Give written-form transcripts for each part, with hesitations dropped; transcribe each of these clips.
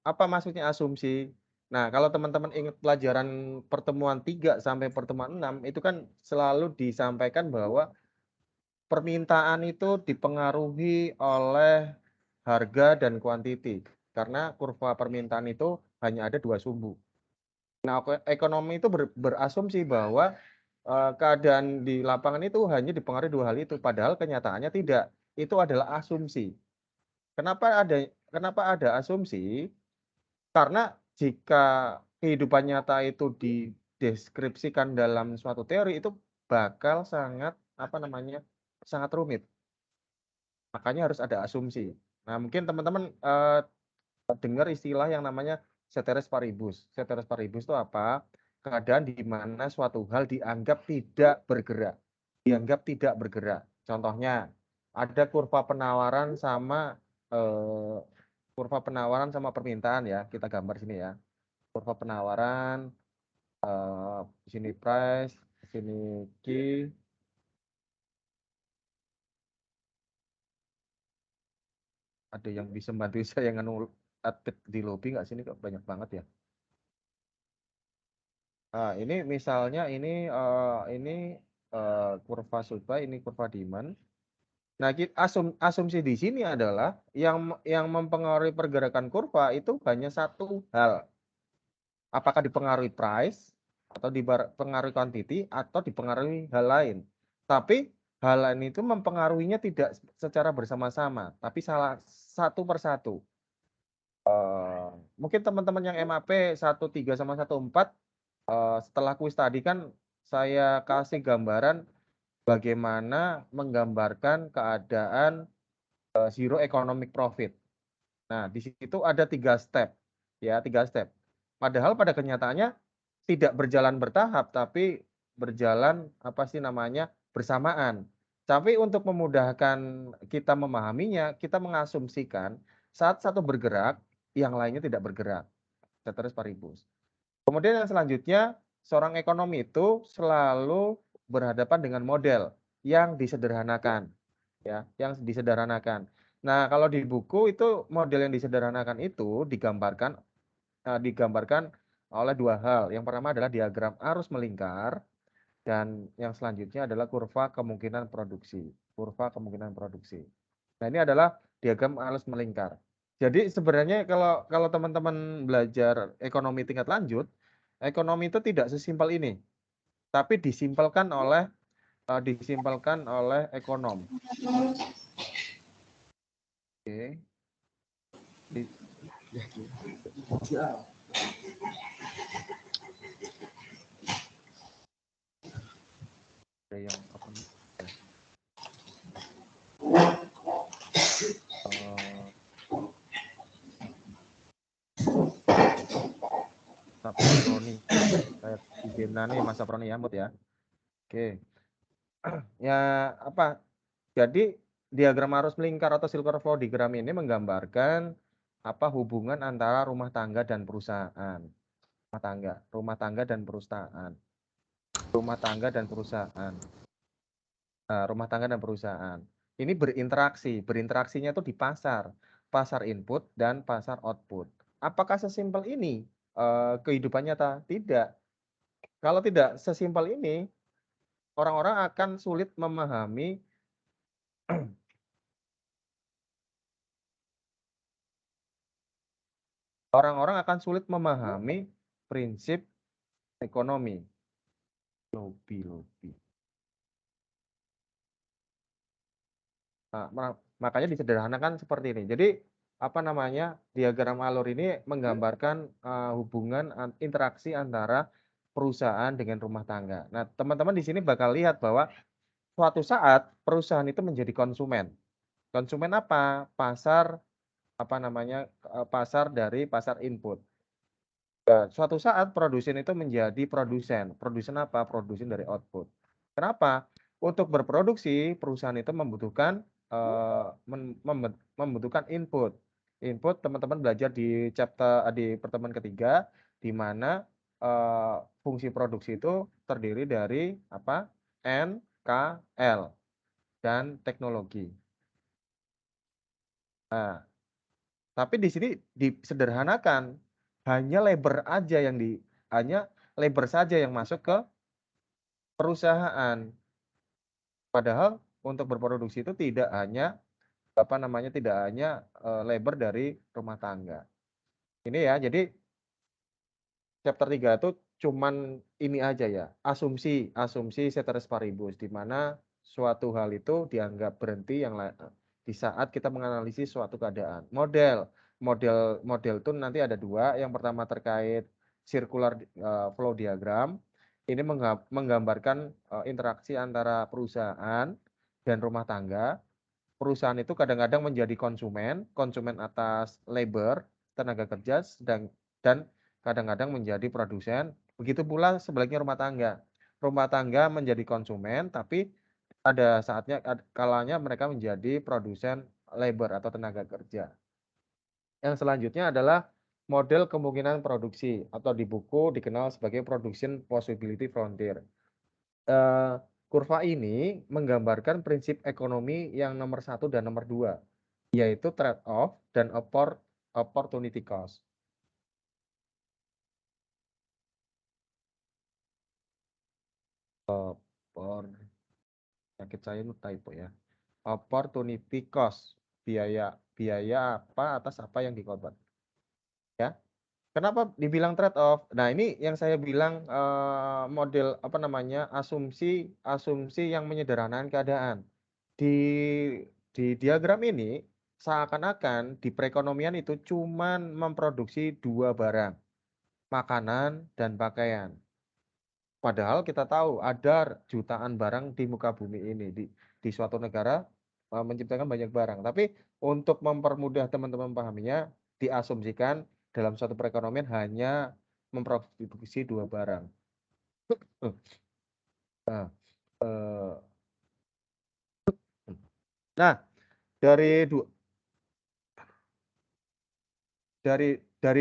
Apa maksudnya asumsi? Nah, kalau teman-teman ingat pelajaran pertemuan 3 sampai pertemuan 6 itu kan selalu disampaikan bahwa permintaan itu dipengaruhi oleh harga dan kuantiti. Karena kurva permintaan itu hanya ada 2 sumbu. Nah, ekonomi itu berasumsi bahwa keadaan di lapangan itu hanya dipengaruhi 2 hal itu, padahal kenyataannya tidak. Itu adalah asumsi. Kenapa ada asumsi? Karena jika kehidupan nyata itu dideskripsikan dalam suatu teori itu bakal sangat, apa namanya, sangat rumit. Makanya harus ada asumsi. Nah, mungkin teman-teman, dengar istilah yang namanya ceteris paribus. Ceteris paribus itu apa? Keadaan di mana suatu hal dianggap tidak bergerak. Dianggap tidak bergerak. Contohnya, ada eh, kurva penawaran sama permintaan ya. Kita gambar sini ya. Kurva penawaran, di sini price, di sini key. Ada yang bisa bantu saya update di lobby nggak sini kok banyak banget ya. Nah, ini misalnya ini kurva supply, ini kurva demand. Nah, asumsi di sini adalah yang mempengaruhi pergerakan kurva itu hanya satu hal. Apakah dipengaruhi price atau dipengaruhi quantity atau dipengaruhi hal lain. Tapi hal lain itu mempengaruhinya tidak secara bersama-sama, tapi salah satu persatu. Mungkin teman-teman yang MAP 13 sama 14 setelah kuis tadi kan saya kasih gambaran bagaimana menggambarkan keadaan zero economic profit. Nah, di situ ada 3 step, ya 3 step. Padahal pada kenyataannya tidak berjalan bertahap, tapi berjalan apa sih namanya bersamaan. Tapi untuk memudahkan kita memahaminya, kita mengasumsikan saat satu bergerak, yang lainnya tidak bergerak. Ceteris paribus. Kemudian yang selanjutnya, seorang ekonomi itu selalu berhadapan dengan model yang disederhanakan, ya, yang disederhanakan. Nah, kalau di buku itu model yang disederhanakan itu digambarkan oleh 2 hal. Yang pertama adalah diagram arus melingkar dan yang selanjutnya adalah kurva kemungkinan produksi. Kurva kemungkinan produksi. Nah, ini adalah diagram arus melingkar. Jadi sebenarnya kalau kalau teman-teman belajar ekonomi tingkat lanjut, ekonomi itu tidak sesimpel ini, tapi disimpelkan oleh ekonom. Oke. Di- Ada yang apa nih? Ya. Eh, Saproni. Kayak Igena nih Mas Saproni ya, Mut ya. Oke. Ya apa? Jadi diagram arus melingkar atau silver flow diagram ini menggambarkan apa hubungan antara rumah tangga dan perusahaan. Rumah tangga dan perusahaan. Rumah tangga dan perusahaan. Rumah tangga dan perusahaan. Ini berinteraksinya itu di pasar input dan pasar output. Apakah sesimpel ini kehidupan nyata? Tidak. Kalau tidak sesimpel ini, orang-orang akan sulit memahami prinsip ekonomi. Lobby. Nah, makanya disederhanakan seperti ini. Jadi apa namanya diagram alur ini menggambarkan hubungan interaksi antara perusahaan dengan rumah tangga. Nah, teman-teman di sini bakal lihat bahwa suatu saat perusahaan itu menjadi konsumen. Konsumen apa? Pasar dari pasar input. Nah, suatu saat produsen itu menjadi produsen. Produsen apa? Produsen dari output. Kenapa? Untuk berproduksi, perusahaan itu membutuhkan input. Input teman-teman belajar di pertemuan ketiga, di mana fungsi produksi itu terdiri dari apa? N, K, L dan teknologi. Nah, Tapi di sini disederhanakan, hanya labor saja yang masuk ke perusahaan. Padahal untuk berproduksi itu tidak hanya labor dari rumah tangga. Ini ya, jadi chapter 3 itu cuman ini aja ya, asumsi ceteris paribus, di mana suatu hal itu dianggap berhenti di saat kita menganalisis suatu keadaan. Model itu nanti ada 2, yang pertama terkait circular flow diagram. Ini menggambarkan interaksi antara perusahaan dan rumah tangga. Perusahaan itu kadang-kadang menjadi konsumen atas labor, tenaga kerja, dan kadang-kadang menjadi produsen. Begitu pula sebaliknya rumah tangga. Rumah tangga menjadi konsumen, tapi ada kalanya mereka menjadi produsen labor atau tenaga kerja. Yang selanjutnya adalah model kemungkinan produksi, atau di buku dikenal sebagai production possibility frontier. Kurva ini menggambarkan prinsip ekonomi yang nomor 1 dan nomor 2, yaitu trade off dan opportunity cost. Sakit saya itu typo ya. Opportunity cost, biaya apa atas apa yang dikorban. Ya. Kenapa dibilang trade off? Nah, ini yang saya bilang model asumsi yang menyederhanakan keadaan. Di diagram ini seakan-akan di perekonomian itu cuman memproduksi 2 barang, makanan dan pakaian. Padahal kita tahu ada jutaan barang di muka bumi ini, di suatu negara menciptakan banyak barang. Tapi untuk mempermudah teman-teman pahaminya, diasumsikan dalam suatu perekonomian hanya memproduksi 2 barang. Nah, dari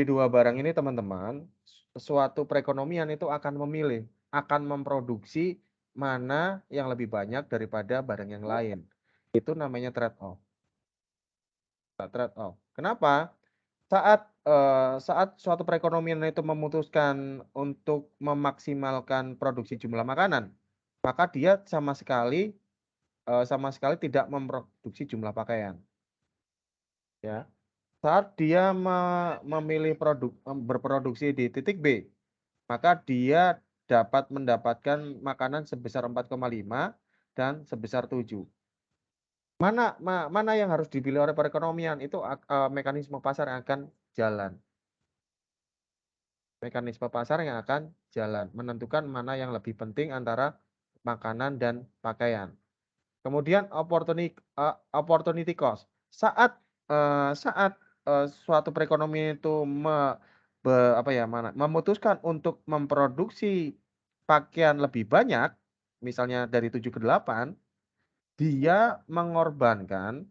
2 barang ini teman-teman, suatu perekonomian itu akan memproduksi mana yang lebih banyak daripada barang yang lain. Itu namanya trade off. Kenapa? Saat suatu perekonomian itu memutuskan untuk memaksimalkan produksi jumlah makanan, maka dia sama sekali tidak memproduksi jumlah pakaian. Ya. Saat dia memilih berproduksi di titik B, maka dia dapat mendapatkan makanan sebesar 4,5 dan sebesar 7. Mana yang harus dipilih oleh perekonomian? Itu mekanisme pasar yang akan jalan. Mekanisme pasar yang akan jalan, menentukan mana yang lebih penting antara makanan dan pakaian. Kemudian opportunity cost. Saat suatu perekonomian itu memutuskan untuk memproduksi pakaian lebih banyak, misalnya dari 7 ke 8, dia mengorbankan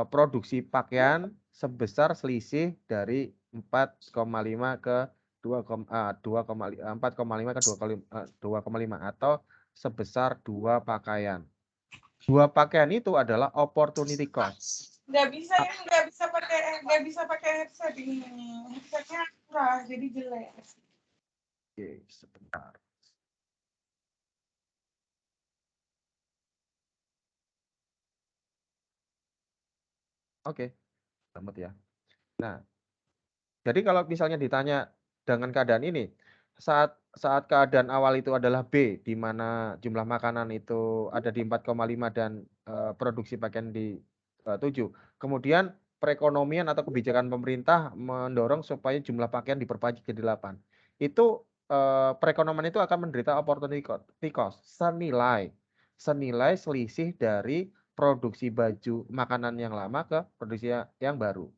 produksi pakaian sebesar selisih dari 4,5 ke 2,5 atau sebesar 2 pakaian. 2 pakaian itu adalah opportunity cost. Nggak bisa pakai headset ini. Headsetnya murah, jadi jelek. Oke, sebentar. Oke, selamat ya. Nah, jadi kalau misalnya ditanya dengan keadaan ini, saat keadaan awal itu adalah B, di mana jumlah makanan itu ada di 4,5 dan produksi pakaian di 7. Kemudian perekonomian atau kebijakan pemerintah mendorong supaya jumlah pakaian diperbanyak ke 8. Itu perekonomian itu akan menderita opportunity cost senilai selisih dari produksi baju makanan yang lama ke produksi yang baru.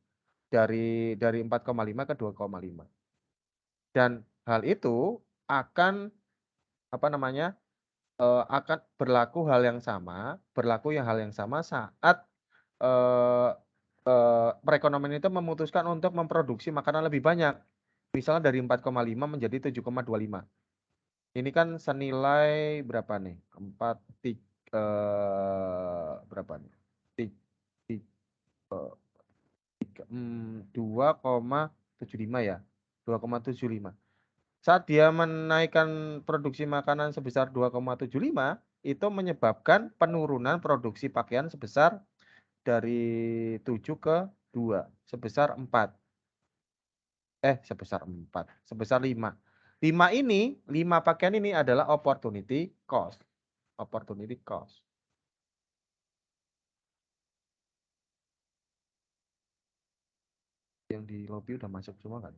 Dari 4,5 ke 2,5. Dan hal itu akan akan berlaku hal yang sama saat perekonomian itu memutuskan untuk memproduksi makanan lebih banyak. Misalnya dari 4,5 menjadi 7,25. Ini kan senilai berapa nih? Berapa nih? 2,75 ya. 2,75. Saat dia menaikkan produksi makanan sebesar 2,75, itu menyebabkan penurunan produksi pakaian sebesar dari 7 ke 2, sebesar 4. Sebesar 5. 5 pakaian ini adalah opportunity cost. Opportunity cost. Yang di lobby udah masuk semua kan?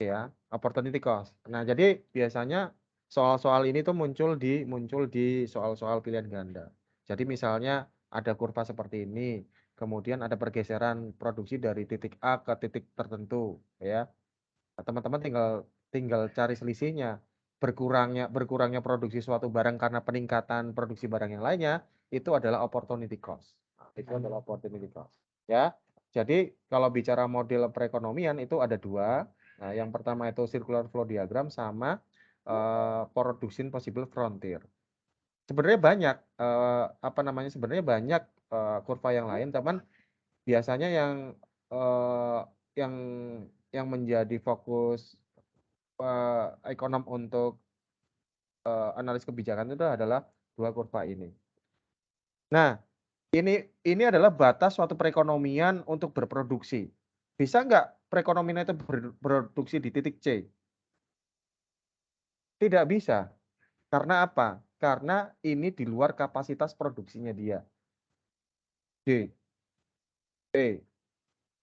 Ya, opportunity cost. Nah, jadi biasanya soal-soal ini tuh muncul di soal-soal pilihan ganda. Jadi misalnya ada kurva seperti ini, kemudian ada pergeseran produksi dari titik A ke titik tertentu, ya. Nah, teman-teman tinggal cari selisihnya. Berkurangnya produksi suatu barang karena peningkatan produksi barang yang lainnya itu adalah opportunity cost. Nah, itu adalah opportunity cost. Ya. Jadi kalau bicara model perekonomian itu ada dua. Nah, yang pertama itu circular flow diagram sama production possible frontier. Sebenarnya banyak sebenarnya banyak kurva yang lain, teman. Biasanya eh, yang yang menjadi fokus ekonom untuk analis kebijakan itu adalah dua kurva ini. Nah, ini adalah batas suatu perekonomian untuk berproduksi. Bisa nggak perekonomian itu berproduksi di titik C? Tidak bisa. Karena apa? Karena ini di luar kapasitas produksinya dia. D. D.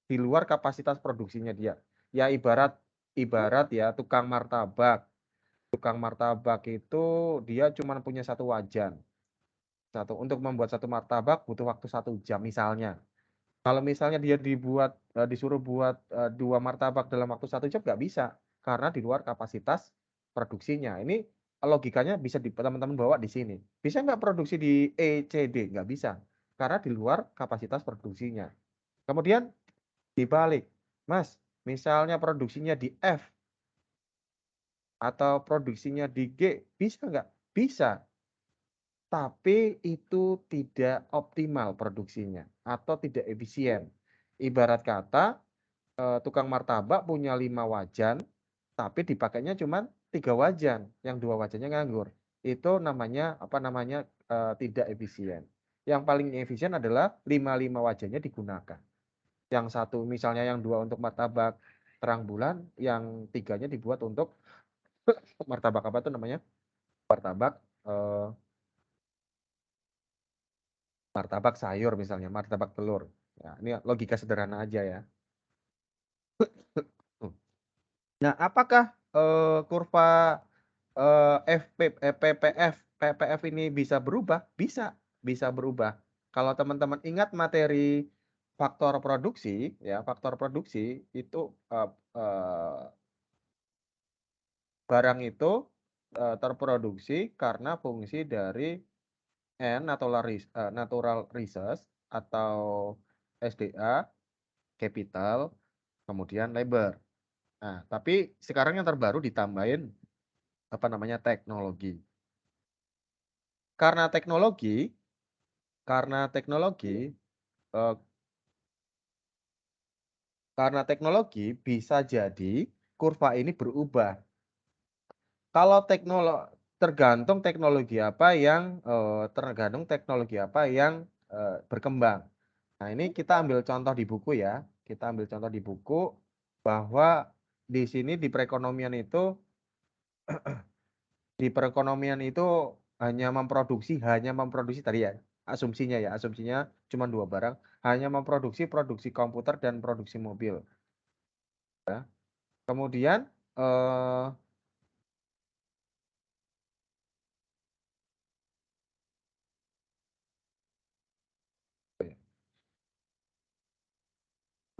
Di luar kapasitas produksinya dia. Ya ibarat ya tukang martabak. Tukang martabak itu dia cuma punya satu wajan. Untuk membuat satu martabak butuh waktu 1 jam misalnya. Kalau misalnya dia disuruh buat 2 martabak dalam waktu 1 jam nggak bisa karena di luar kapasitas produksinya. Ini logikanya bisa teman-teman bawa di sini. Bisa nggak produksi di E, C, D? Nggak bisa karena di luar kapasitas produksinya. Kemudian dibalik, Mas, misalnya produksinya di F atau produksinya di G, bisa nggak? Bisa. Tapi itu tidak optimal produksinya atau tidak efisien. Ibarat kata tukang martabak punya 5 wajan, tapi dipakainya cuma 3 wajan, yang 2 wajannya nganggur. Itu namanya tidak efisien. Yang paling efisien adalah 5 wajannya digunakan. Yang satu misalnya yang 2 untuk martabak terang bulan, yang 3-nya dibuat untuk martabak apa tuh namanya? Martabak eh, martabak sayur misalnya, martabak telur. Ya, ini logika sederhana aja ya. Nah, apakah kurva PPF ini bisa berubah? Bisa berubah. Kalau teman-teman ingat materi faktor produksi, ya faktor produksi itu barang itu terproduksi karena fungsi dari natural resource atau SDA, capital, kemudian labor. Nah, tapi sekarang yang terbaru ditambahin teknologi. Karena teknologi, karena teknologi, eh, karena teknologi bisa jadi kurva ini berubah. Kalau tergantung teknologi apa yang berkembang. Nah, ini kita ambil contoh di buku ya. Kita ambil contoh di buku bahwa di sini di perekonomian itu hanya memproduksi tadi ya, asumsinya cuma 2 barang, hanya produksi komputer dan produksi mobil ya. Kemudian eh,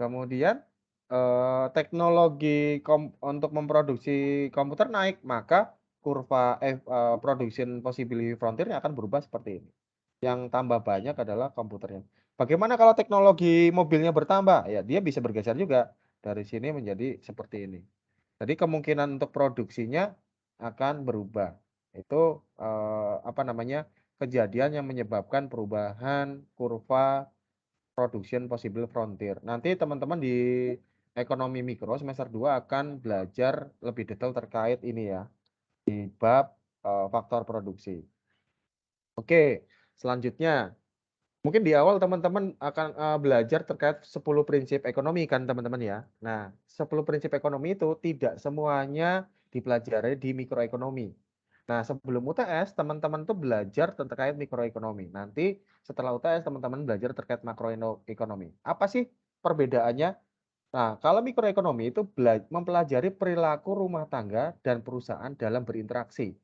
kemudian teknologi untuk memproduksi komputer naik, maka kurva production possibility frontier akan berubah seperti ini. Yang tambah banyak adalah komputernya. Bagaimana kalau teknologi mobilnya bertambah? Ya, dia bisa bergeser juga dari sini menjadi seperti ini. Jadi kemungkinan untuk produksinya akan berubah. Itu kejadian yang menyebabkan perubahan kurva production possible frontier. Nanti teman-teman di ekonomi mikro semester 2 akan belajar lebih detail terkait ini ya, di bab faktor produksi. Oke, selanjutnya mungkin di awal teman-teman akan belajar terkait 10 prinsip ekonomi kan teman-teman ya. Nah, 10 prinsip ekonomi itu tidak semuanya dipelajari di mikroekonomi. Nah, sebelum UTS teman-teman tuh belajar terkait mikroekonomi. Nanti setelah UTS teman-teman belajar terkait makroekonomi. Apa sih perbedaannya? Nah, kalau mikroekonomi itu mempelajari perilaku rumah tangga dan perusahaan dalam berinteraksi.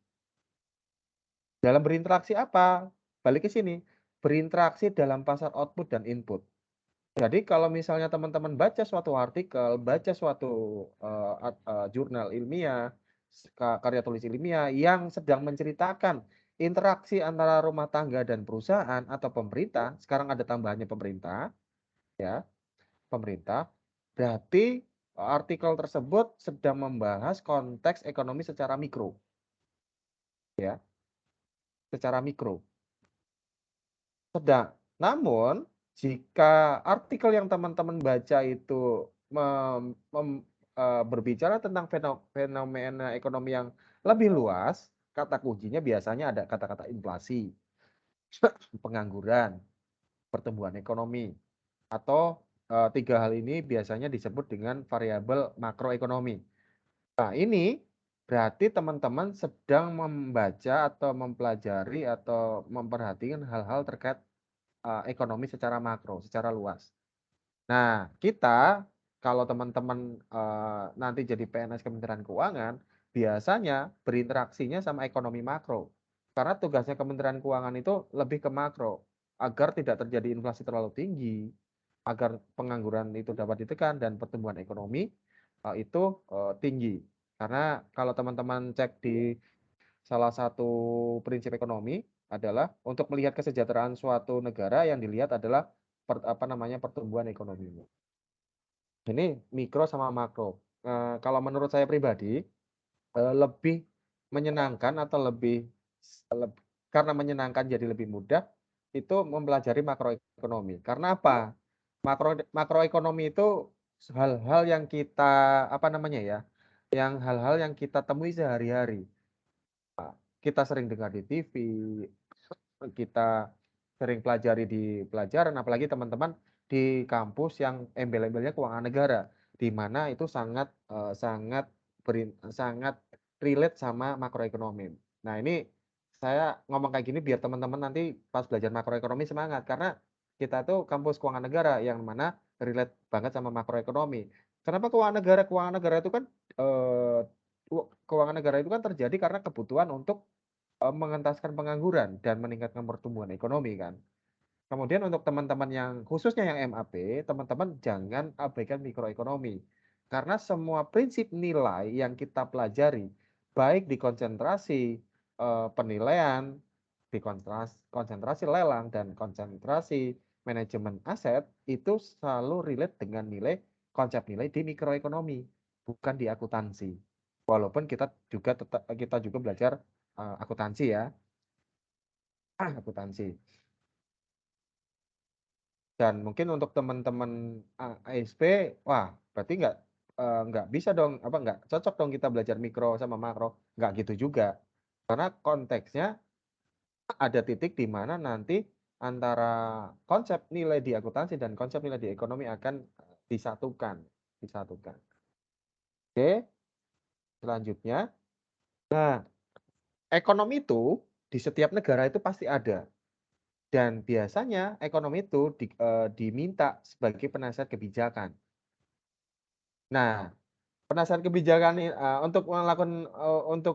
Dalam berinteraksi apa? Balik ke sini, berinteraksi dalam pasar output dan input. Jadi kalau misalnya teman-teman baca suatu artikel, baca suatu jurnal ilmiah, karya tulis ilmiah yang sedang menceritakan interaksi antara rumah tangga dan perusahaan atau pemerintah, sekarang ada tambahannya pemerintah, ya, pemerintah, berarti artikel tersebut sedang membahas konteks ekonomi secara mikro, ya, secara mikro. Namun jika artikel yang teman-teman baca itu berbicara tentang fenomena ekonomi yang lebih luas, kata kuncinya biasanya ada kata-kata inflasi, pengangguran, pertumbuhan ekonomi, atau tiga hal ini biasanya disebut dengan variabel makroekonomi. Nah, ini berarti teman-teman sedang membaca atau mempelajari atau memperhatikan hal-hal terkait ekonomi secara makro, secara luas. Nah, kita kalau teman-teman nanti jadi PNS Kementerian Keuangan, biasanya berinteraksinya sama ekonomi makro. Karena tugasnya Kementerian Keuangan itu lebih ke makro, agar tidak terjadi inflasi terlalu tinggi, agar pengangguran itu dapat ditekan dan pertumbuhan ekonomi itu tinggi. Karena kalau teman-teman cek di salah satu prinsip ekonomi adalah untuk melihat kesejahteraan suatu negara yang dilihat adalah pertumbuhan ekonominya. Ini mikro sama makro. Kalau menurut saya pribadi lebih menyenangkan atau karena menyenangkan jadi lebih mudah itu mempelajari makroekonomi. Karena apa? Makroekonomi itu hal-hal yang kita yang hal-hal yang kita temui sehari-hari. Kita sering dengar di TV, kita sering pelajari di pelajaran, apalagi teman-teman di kampus yang embel-embelnya keuangan negara, di mana itu sangat relate sama makroekonomi. Nah, ini saya ngomong kayak gini biar teman-teman nanti pas belajar makroekonomi semangat, karena kita tuh kampus keuangan negara yang mana relate banget sama makroekonomi. Kenapa keuangan negara? Keuangan negara itu kan eh, keuangan negara itu kan terjadi karena kebutuhan untuk mengentaskan pengangguran dan meningkatkan pertumbuhan ekonomi kan. Kemudian untuk teman-teman yang khususnya yang MAP, teman-teman jangan abaikan mikroekonomi. Karena semua prinsip nilai yang kita pelajari, baik di konsentrasi penilaian, di konsentrasi lelang, dan konsentrasi manajemen aset, itu selalu relate dengan konsep nilai di mikroekonomi, bukan di akuntansi. Walaupun kita juga belajar akuntansi ya, akuntansi. Dan mungkin untuk teman-teman ASP, wah berarti nggak bisa dong, nggak cocok dong kita belajar mikro sama makro, nggak gitu juga. Karena konteksnya ada titik di mana nanti antara konsep nilai di akuntansi dan konsep nilai di ekonomi akan disatukan, disatukan. Oke, selanjutnya, nah ekonomi itu di setiap negara itu pasti ada. Dan biasanya ekonomi itu diminta sebagai penasihat kebijakan. Nah, penasihat kebijakan untuk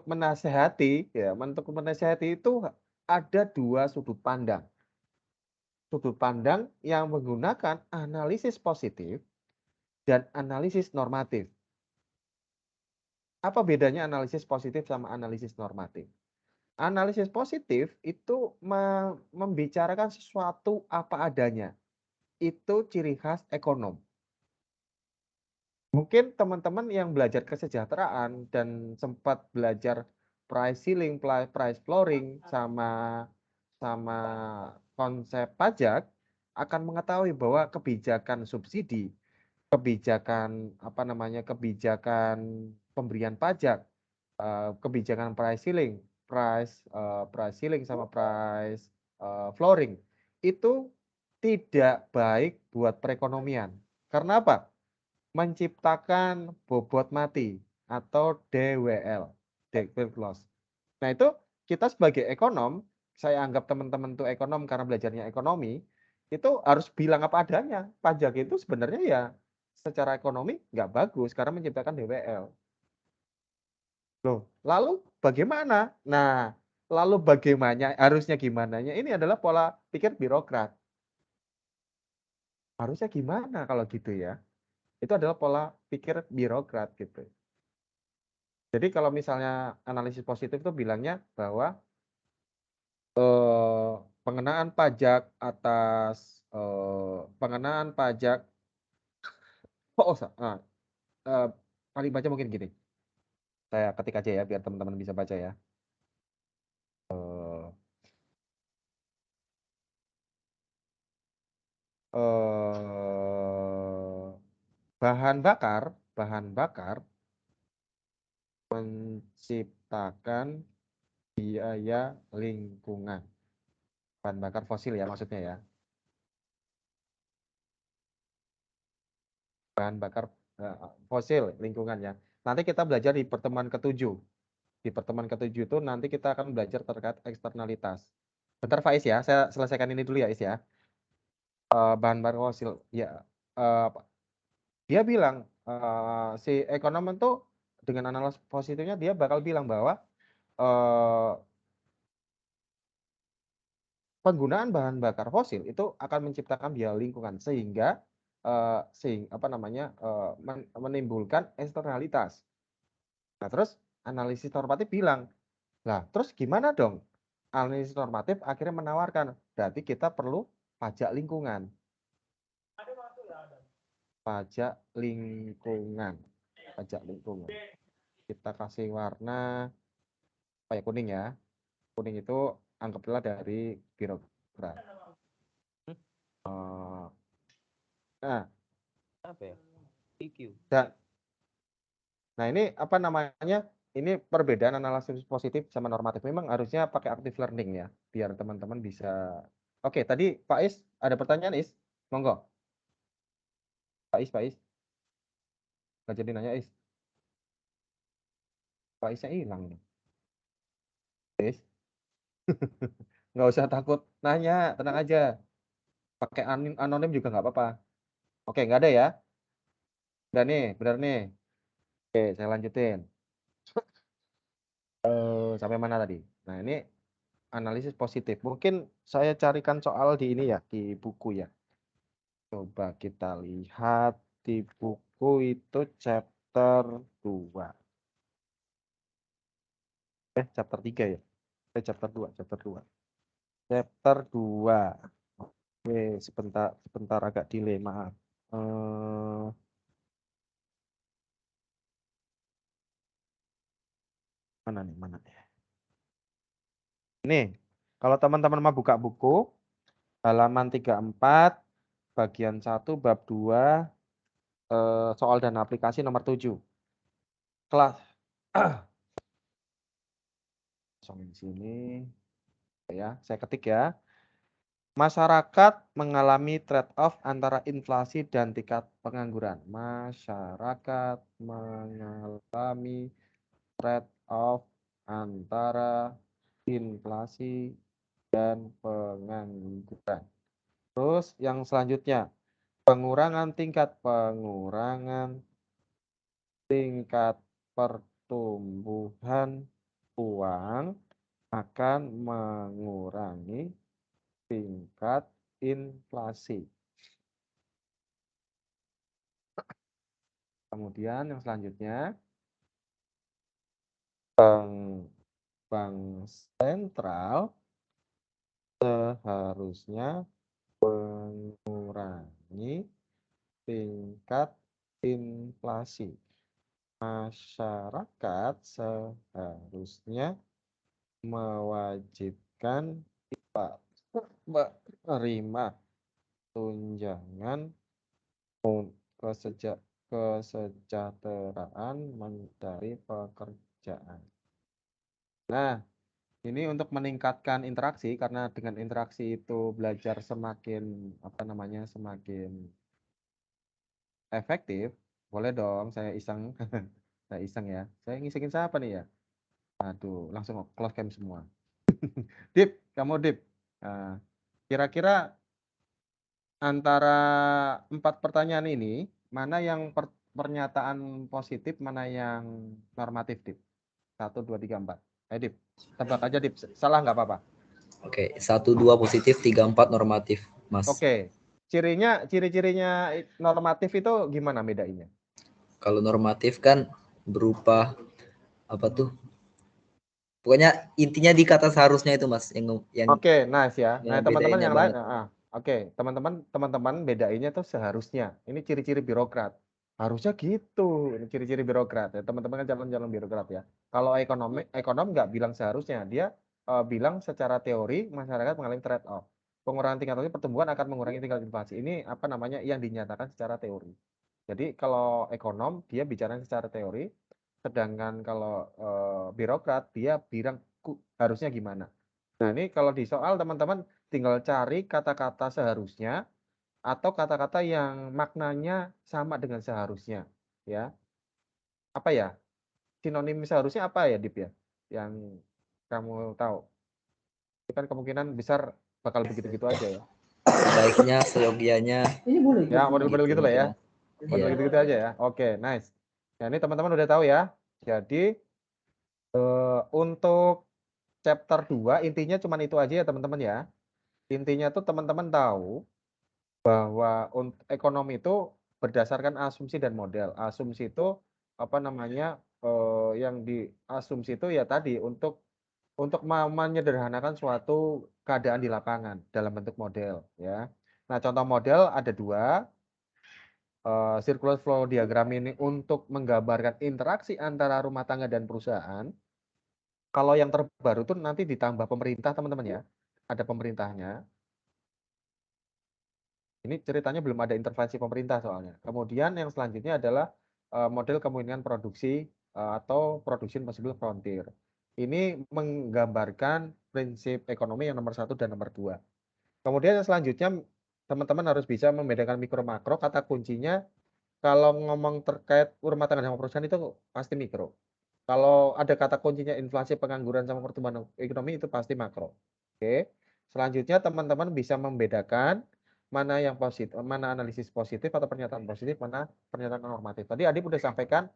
menasehati ya, untuk menasehati itu ada dua sudut pandang. Sudut pandang yang menggunakan analisis positif dan analisis normatif. Apa bedanya analisis positif sama analisis normatif? Analisis positif itu membicarakan sesuatu apa adanya. Itu ciri khas ekonom. Mungkin teman-teman yang belajar kesejahteraan dan sempat belajar price ceiling, price flooring, sama sama konsep pajak akan mengetahui bahwa kebijakan subsidi kebijakan kebijakan pemberian pajak, kebijakan price ceiling sama price flooring itu tidak baik buat perekonomian. Karena apa? Menciptakan bobot mati atau DWL, debt loss. Nah, itu kita sebagai ekonom, saya anggap teman-teman tuh ekonom karena belajarnya ekonomi, itu harus bilang apa adanya. Pajak itu sebenarnya ya secara ekonomi nggak bagus karena menciptakan DWL. Loh, lalu bagaimana? Nah, lalu bagaimana, harusnya gimananya, ini adalah pola pikir birokrat. Harusnya gimana kalau gitu ya? Itu adalah pola pikir birokrat gitu. Jadi kalau misalnya analisis positif itu bilangnya bahwa eh, pengenaan pajak atas pengenaan pajak oh, eh, kalimatnya mungkin gini. Saya ketik aja ya biar teman-teman bisa baca ya. Eh, eh, bahan bakar menciptakan biaya lingkungan. Bahan bakar fosil ya maksudnya ya. Bahan bakar fosil lingkungan ya. Nanti kita belajar di pertemuan ketujuh. Di pertemuan ketujuh itu nanti kita akan belajar terkait eksternalitas. Bentar Faiz ya, saya selesaikan ini dulu ya Is ya. Bahan bakar fosil ya. eh, Dia bilang si ekonom itu dengan analisis positifnya dia bakal bilang bahwa eh, penggunaan bahan bakar fosil itu akan menciptakan biaya lingkungan sehingga menimbulkan eksternalitas. Nah, terus analisis normatif bilang, lah terus gimana dong? Analisis normatif akhirnya menawarkan, berarti kita perlu pajak lingkungan. Pajak lingkungan. Pajak lingkungan. Kita kasih warna apa ya, kuning ya. Kuning itu anggaplah dari birokrat. Eh, nah, Apa ya? IQ. nah ini apa namanya? Ini perbedaan analisis positif sama normatif. Memang harusnya pakai active learning ya, biar teman-teman bisa. Oke, tadi Pak Is ada pertanyaan Is, monggo. Pak Is, nggak jadi nanya Is. Pak Isnya hilang nih. Is, nggak usah takut nanya, tenang aja. Pakai anonim juga nggak apa-apa. Oke, nggak ada ya? Udah nih, benar nih. Oke, saya lanjutin. Sampai mana tadi? Nah, ini analisis positif. Mungkin saya carikan soal di ini ya, di buku ya. Coba kita lihat di buku itu chapter 2. Chapter 3 ya. Chapter 2, chapter 2. Chapter 2. Oke, sebentar agak delay, maaf. Eh, mana nih, mana nih? Ini, kalau teman-teman mau buka buku, halaman 34, bagian 1, bab 2, soal dan aplikasi nomor 7. Kelas. Di sini. Ya, saya ketik ya. Masyarakat mengalami trade-off antara inflasi dan tingkat pengangguran. Masyarakat mengalami trade-off antara inflasi dan pengangguran. Terus yang selanjutnya, pengurangan tingkat pertumbuhan uang akan mengurangi tingkat inflasi. Kemudian yang selanjutnya, bank sentral seharusnya mengurangi tingkat inflasi. Masyarakat seharusnya mewajibkan menerima tunjangan kesejahteraan mencari pekerjaan. Nah, ini untuk meningkatkan interaksi karena dengan interaksi itu belajar semakin semakin efektif. Boleh dong saya iseng. Saya iseng ya. Saya ngisengin siapa nih ya? Aduh, langsung close cam semua. Dip, kamu Dip. Kira-kira antara 4 pertanyaan ini, mana yang pernyataan positif, mana yang normatif, Dip? 1, 2, 3, 4. Ayo, Dip. Tebak aja, Dip. Salah nggak apa-apa. Oke, 1, 2 positif, 3, 4 normatif, Mas. Oke. Ciri-cirinya normatif itu gimana bedainya? Kalau normatif kan berupa apa tuh? Pokoknya intinya di kata seharusnya itu, Mas, yang Oke, nice ya. Nah, yang teman-teman bedainnya yang lain, banget. oke, teman-teman bedainnya tuh seharusnya. Ini ciri-ciri birokrat. Harusnya gitu. Ini ciri-ciri birokrat ya. Teman-teman kan calon-calon birokrat ya. Kalau ekonom nggak bilang seharusnya, dia bilang secara teori masyarakat mengalami trade off. Pengurangan tingkat inflasi pertumbuhan akan mengurangi tingkat inflasi. Ini apa namanya yang dinyatakan secara teori. Jadi kalau ekonom dia bicara secara teori, sedangkan kalau birokrat dia bilang harusnya gimana. Nah, ini kalau di soal teman-teman tinggal cari kata-kata seharusnya atau kata-kata yang maknanya sama dengan seharusnya, ya. Apa ya? Sinonim seharusnya apa ya, Dip ya? Yang kamu tahu? Itu kan kemungkinan besar bakal begitu-gitu aja ya. Baiknya, seyogianya. Ya, model-model Gitu gitu lah ya. mungkin. Model Iya. gitu-gitu aja ya. Oke, nice. Nah, ini teman-teman udah tahu ya. Jadi untuk chapter 2 intinya cuma itu aja ya, teman-teman ya. Intinya tuh teman-teman tahu bahwa ekonomi itu berdasarkan asumsi dan model. Asumsi itu apa namanya, yang diasumsi itu ya tadi untuk menyederhanakan suatu keadaan di lapangan dalam bentuk model ya. Nah, contoh model ada 2, circular flow diagram ini untuk menggambarkan interaksi antara rumah tangga dan perusahaan. Kalau yang terbaru tuh nanti ditambah pemerintah, teman-teman ya. Ada pemerintahnya. Ini ceritanya belum ada intervensi pemerintah soalnya. Kemudian yang selanjutnya adalah model kemungkinan produksi atau production possible frontier. Ini menggambarkan prinsip ekonomi yang nomor 1 dan nomor 2. Kemudian yang selanjutnya teman-teman harus bisa membedakan mikro makro. Kata kuncinya kalau ngomong terkait rumah tangga sama perusahaan itu pasti mikro. Kalau ada kata kuncinya inflasi, pengangguran sama pertumbuhan ekonomi itu pasti makro. Oke. Selanjutnya teman-teman bisa membedakan mana yang positif, mana analisis positif atau pernyataan positif, mana pernyataan normatif. Tadi Adip udah sampaikan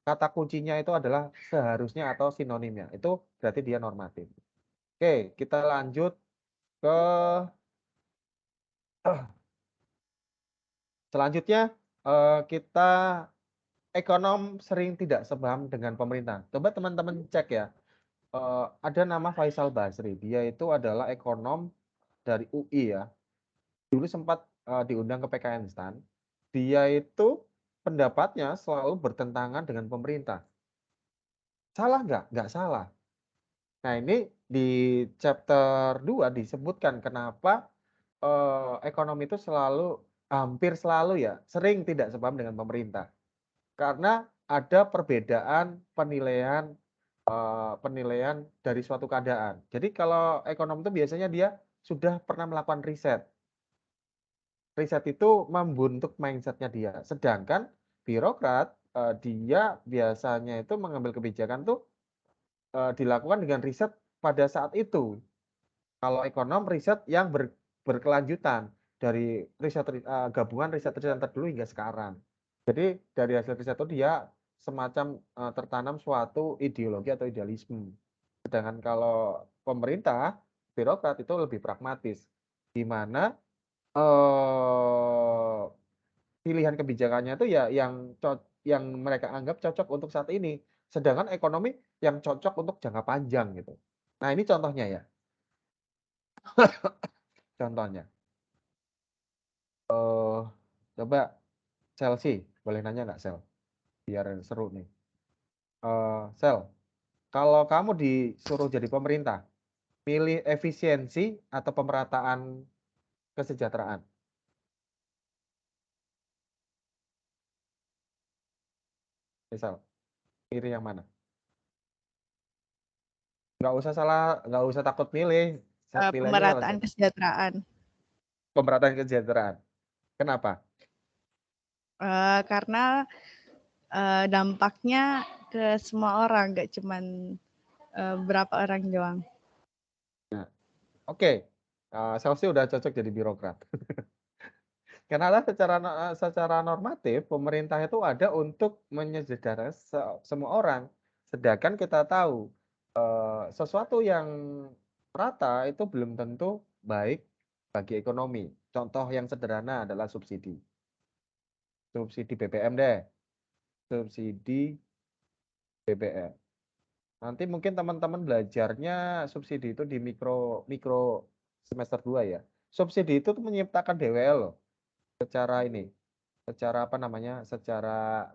kata kuncinya itu adalah seharusnya atau sinonimnya. Itu berarti dia normatif. Oke, kita lanjut ke selanjutnya kita ekonom sering tidak sepaham dengan pemerintah. Coba teman-teman cek ya. Ada nama Faisal Basri. Dia itu adalah ekonom dari UI ya. Dulu sempat diundang ke PKN STAN. Dia itu pendapatnya selalu bertentangan dengan pemerintah. Salah nggak? Nggak salah. Nah, ini di chapter 2 disebutkan kenapa ekonomi itu hampir selalu ya, sering tidak sepaham dengan pemerintah. Karena ada perbedaan penilaian dari suatu keadaan. Jadi kalau ekonom itu biasanya dia sudah pernah melakukan riset. Riset itu membentuk mindsetnya dia. Sedangkan birokrat dia biasanya itu mengambil kebijakan tuh dilakukan dengan riset pada saat itu. Kalau ekonom riset yang berkelanjutan dari gabungan riset terdahulu hingga sekarang. Jadi dari hasil riset itu dia semacam tertanam suatu ideologi atau idealisme. Sedangkan kalau pemerintah, birokrat itu lebih pragmatis, di mana pilihan kebijakannya itu ya yang mereka anggap cocok untuk saat ini. Sedangkan ekonomi yang cocok untuk jangka panjang gitu. Nah, ini contohnya ya. Contohnya. Coba Chelsea, boleh nanya nggak Sel? Biar seru nih. Sel, kalau kamu disuruh jadi pemerintah, pilih efisiensi atau pemerataan kesejahteraan? Misal, pilih yang mana? Nggak usah takut milih. Pilih aja salah Pemerataan satu. kesejahteraan. Pemerataan kesejahteraan. Kenapa? Karena dampaknya ke semua orang, nggak cuman berapa orang doang. Oke, Chelsea udah cocok jadi birokrat. Karena secara normatif pemerintah itu ada untuk menyejahterakan semua orang. Sedangkan kita tahu sesuatu yang rata itu belum tentu baik bagi ekonomi. Contoh yang sederhana adalah subsidi. Subsidi BBM deh. Subsidi BBM. Nanti mungkin teman-teman belajarnya subsidi itu di mikro semester 2 ya. Subsidi itu tuh menciptakan DWL loh. Secara ini, secara apa namanya? Secara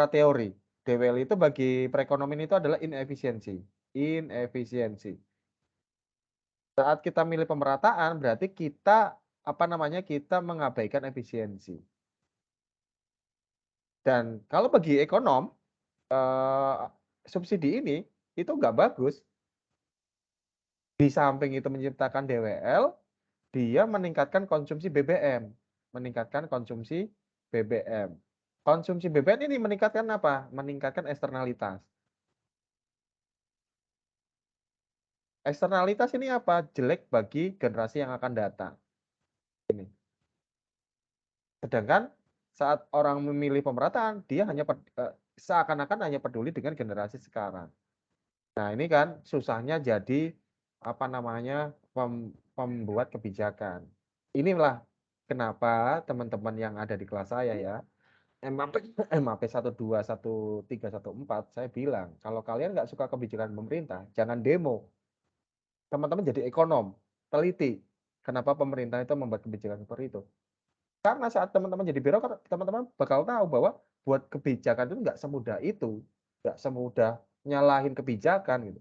teori. DWL itu bagi perekonomian itu adalah inefisiensi. Inefisiensi. Saat kita milih pemerataan berarti kita apa namanya? Kita mengabaikan efisiensi. Dan kalau bagi ekonom subsidi ini itu nggak bagus. Di samping itu menciptakan DWL, dia meningkatkan konsumsi BBM. Meningkatkan konsumsi BBM. Konsumsi BBM ini meningkatkan apa? Meningkatkan eksternalitas. Eksternalitas ini apa? Jelek bagi generasi yang akan datang. Ini. Sedangkan saat orang memilih pemerataan, dia hanya seakan-akan hanya peduli dengan generasi sekarang. Nah, ini kan susahnya jadi apa namanya? Pembuat kebijakan. Inilah kenapa teman-teman yang ada di kelas saya ya, MAP 12, 13, 14, saya bilang, kalau kalian nggak suka kebijakan pemerintah, jangan demo. Teman-teman jadi ekonom, teliti. Kenapa pemerintah itu membuat kebijakan seperti itu? Karena saat teman-teman jadi birokrat, teman-teman bakal tahu bahwa buat kebijakan itu nggak semudah itu. Nggak semudah nyalahin kebijakan gitu.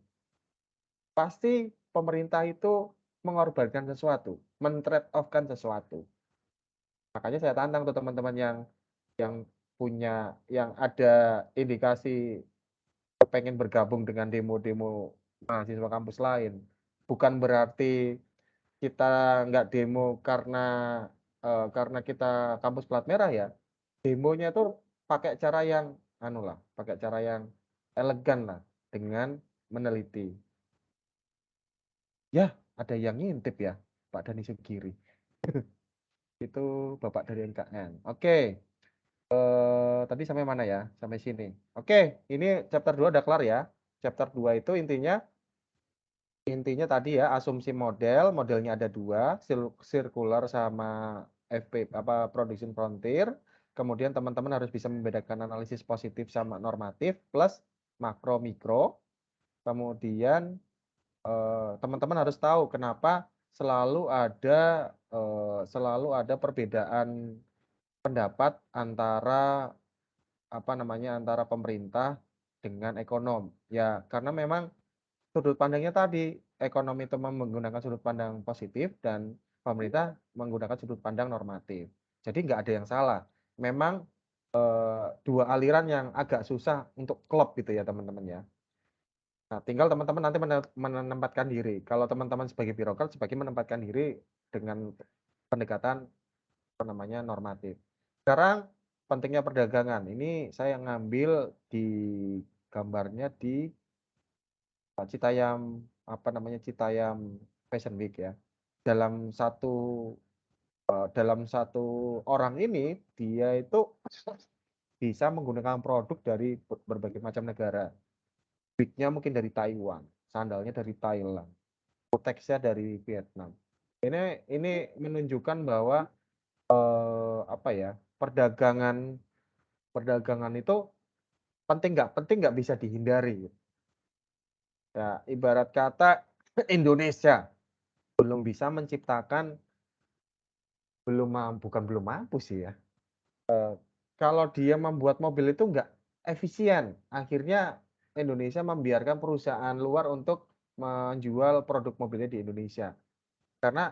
Pasti pemerintah itu mengorbankan sesuatu, men-trade off-kan sesuatu. Makanya saya tantang tuh teman-teman yang punya yang ada indikasi pengen bergabung dengan demo-demo mahasiswa kampus lain. Bukan berarti kita nggak demo karena kita kampus plat merah ya. Demonya tuh pakai cara yang pakai cara yang elegan lah dengan meneliti. Ya, ada yang ngintip ya, Pak Dani Sugiri. Itu Bapak dari NKN. Oke. Tadi sampai mana ya? Sampai sini. Oke, ini chapter 2 udah kelar ya. Chapter 2 itu intinya tadi ya asumsi modelnya ada dua, circular sama production frontier. Kemudian teman-teman harus bisa membedakan analisis positif sama normatif plus makro mikro. Kemudian teman-teman harus tahu kenapa selalu ada perbedaan pendapat antara antara pemerintah dengan ekonom. Ya, karena memang sudut pandangnya tadi, ekonomi itu menggunakan sudut pandang positif dan pemerintah menggunakan sudut pandang normatif. Jadi nggak ada yang salah. Memang dua aliran yang agak susah untuk klop gitu ya teman-teman ya. Nah, tinggal teman-teman nanti menempatkan diri. Kalau teman-teman sebagai birokrat sebagai menempatkan diri dengan pendekatan normatif. Sekarang pentingnya perdagangan. Ini saya ngambil di gambarnya di Citayam Citayam Fashion Week ya. Dalam satu orang ini dia itu bisa menggunakan produk dari berbagai macam negara. Wignya mungkin dari Taiwan, sandalnya dari Thailand, teksnya dari Vietnam. Ini menunjukkan bahwa perdagangan itu penting nggak bisa dihindari. Ya, ibarat kata Indonesia belum bisa menciptakan bukan belum mampu sih ya. Kalau dia membuat mobil itu nggak efisien, akhirnya Indonesia membiarkan perusahaan luar untuk menjual produk mobilnya di Indonesia. Karena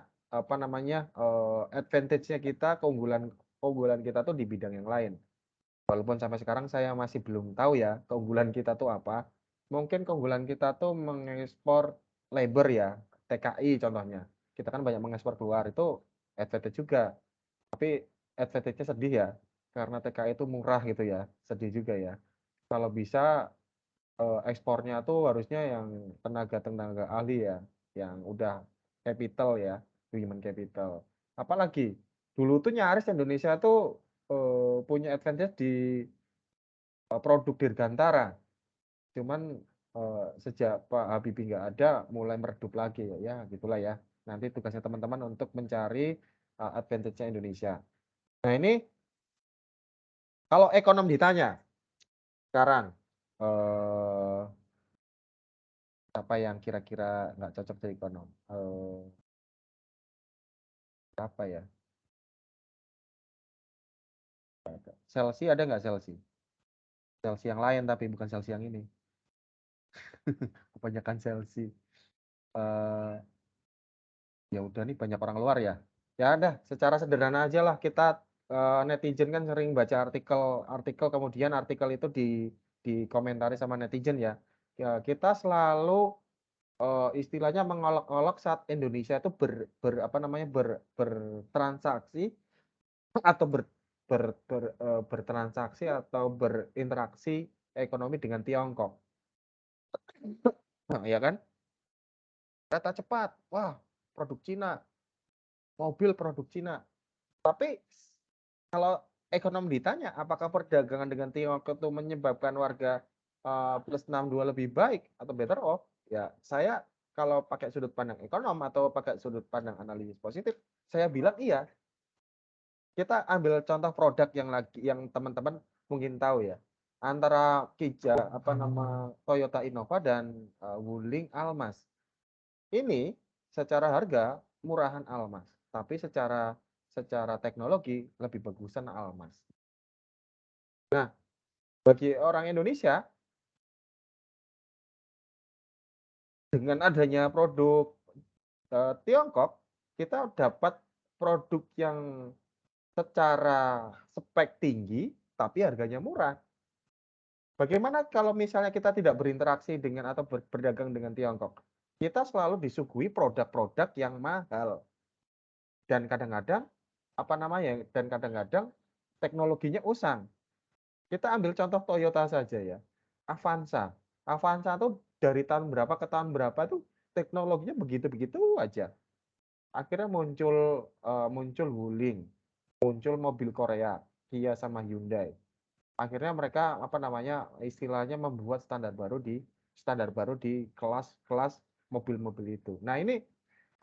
advantage-nya kita, keunggulan kita tuh di bidang yang lain. Walaupun sampai sekarang saya masih belum tahu ya keunggulan kita tuh apa. Mungkin keunggulan kita tuh mengekspor labor ya, TKI contohnya. Kita kan banyak mengekspor keluar, itu advantage juga. Tapi advantage-nya sedih ya, karena TKI itu murah gitu ya, sedih juga ya. Kalau bisa ekspornya tuh harusnya yang tenaga-tenaga ahli ya, yang udah capital ya, human capital. Apalagi dulu tuh nyaris Indonesia tuh punya advantage di produk dirgantara. Cuman sejak Pak Habibie nggak ada, mulai meredup lagi ya, ya gitulah ya. Nanti tugasnya teman-teman untuk mencari advantage-nya Indonesia. Nah ini kalau ekonom ditanya sekarang, apa yang kira-kira nggak cocok jadi ekonom? Apa ya? Chelsea ada nggak Chelsea? Chelsea yang lain tapi bukan Chelsea yang ini. Kebanyakan Chelsea. Eh, ya udah nih banyak orang luar ya. Ya udah, secara sederhana aja lah kita netizen kan sering baca artikel kemudian artikel itu dikomentari sama netizen ya. Ya kita selalu istilahnya mengolok-olok saat Indonesia itu apa namanya bertransaksi atau bertransaksi atau berinteraksi ekonomi dengan Tiongkok. Nah, ya kan? Kereta cepat, wah, produk Cina, mobil produk Cina. Tapi kalau ekonom ditanya apakah perdagangan dengan Tiongkok itu menyebabkan warga plus 62 lebih baik atau better off? Ya, saya kalau pakai sudut pandang ekonom atau pakai sudut pandang analisis positif, saya bilang iya. Kita ambil contoh produk yang teman-teman mungkin tahu ya. Antara Toyota Innova dan Wuling Almas. Ini secara harga murahan Almas, tapi secara teknologi lebih bagusan Almas. Nah, bagi orang Indonesia dengan adanya produk Tiongkok, kita dapat produk yang secara spek tinggi tapi harganya murah. Bagaimana kalau misalnya kita tidak berinteraksi dengan atau berdagang dengan Tiongkok? Kita selalu disuguhi produk-produk yang mahal. Dan kadang-kadang teknologinya usang. Kita ambil contoh Toyota saja ya. Avanza. Avanza tuh dari tahun berapa ke tahun berapa tuh teknologinya begitu-begitu aja. Akhirnya muncul Wuling, muncul mobil Korea, Kia sama Hyundai. Akhirnya mereka istilahnya membuat standar baru di kelas mobil-mobil itu. Nah, ini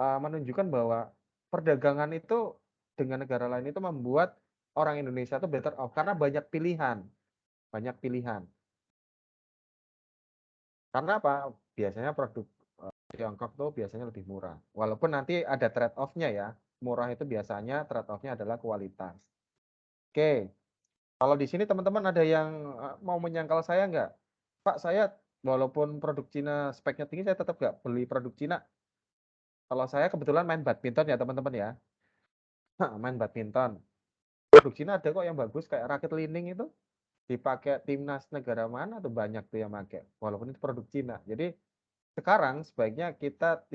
menunjukkan bahwa perdagangan itu dengan negara lain itu membuat orang Indonesia itu better off karena banyak pilihan. Karena apa? Biasanya produk Tiongkok tuh biasanya lebih murah. Walaupun nanti ada trade off-nya ya. Murah itu biasanya trade off-nya adalah kualitas. Oke. Kalau di sini teman-teman ada yang mau menyangkal saya nggak? Pak, saya walaupun produk Cina speknya tinggi, saya tetap nggak beli produk Cina. Kalau saya kebetulan main badminton ya teman-teman ya. Main badminton. Produk Cina ada kok yang bagus kayak raket lining itu. Dipakai timnas negara mana tuh banyak tuh yang pakai. Walaupun itu produk Cina. Jadi sekarang sebaiknya kita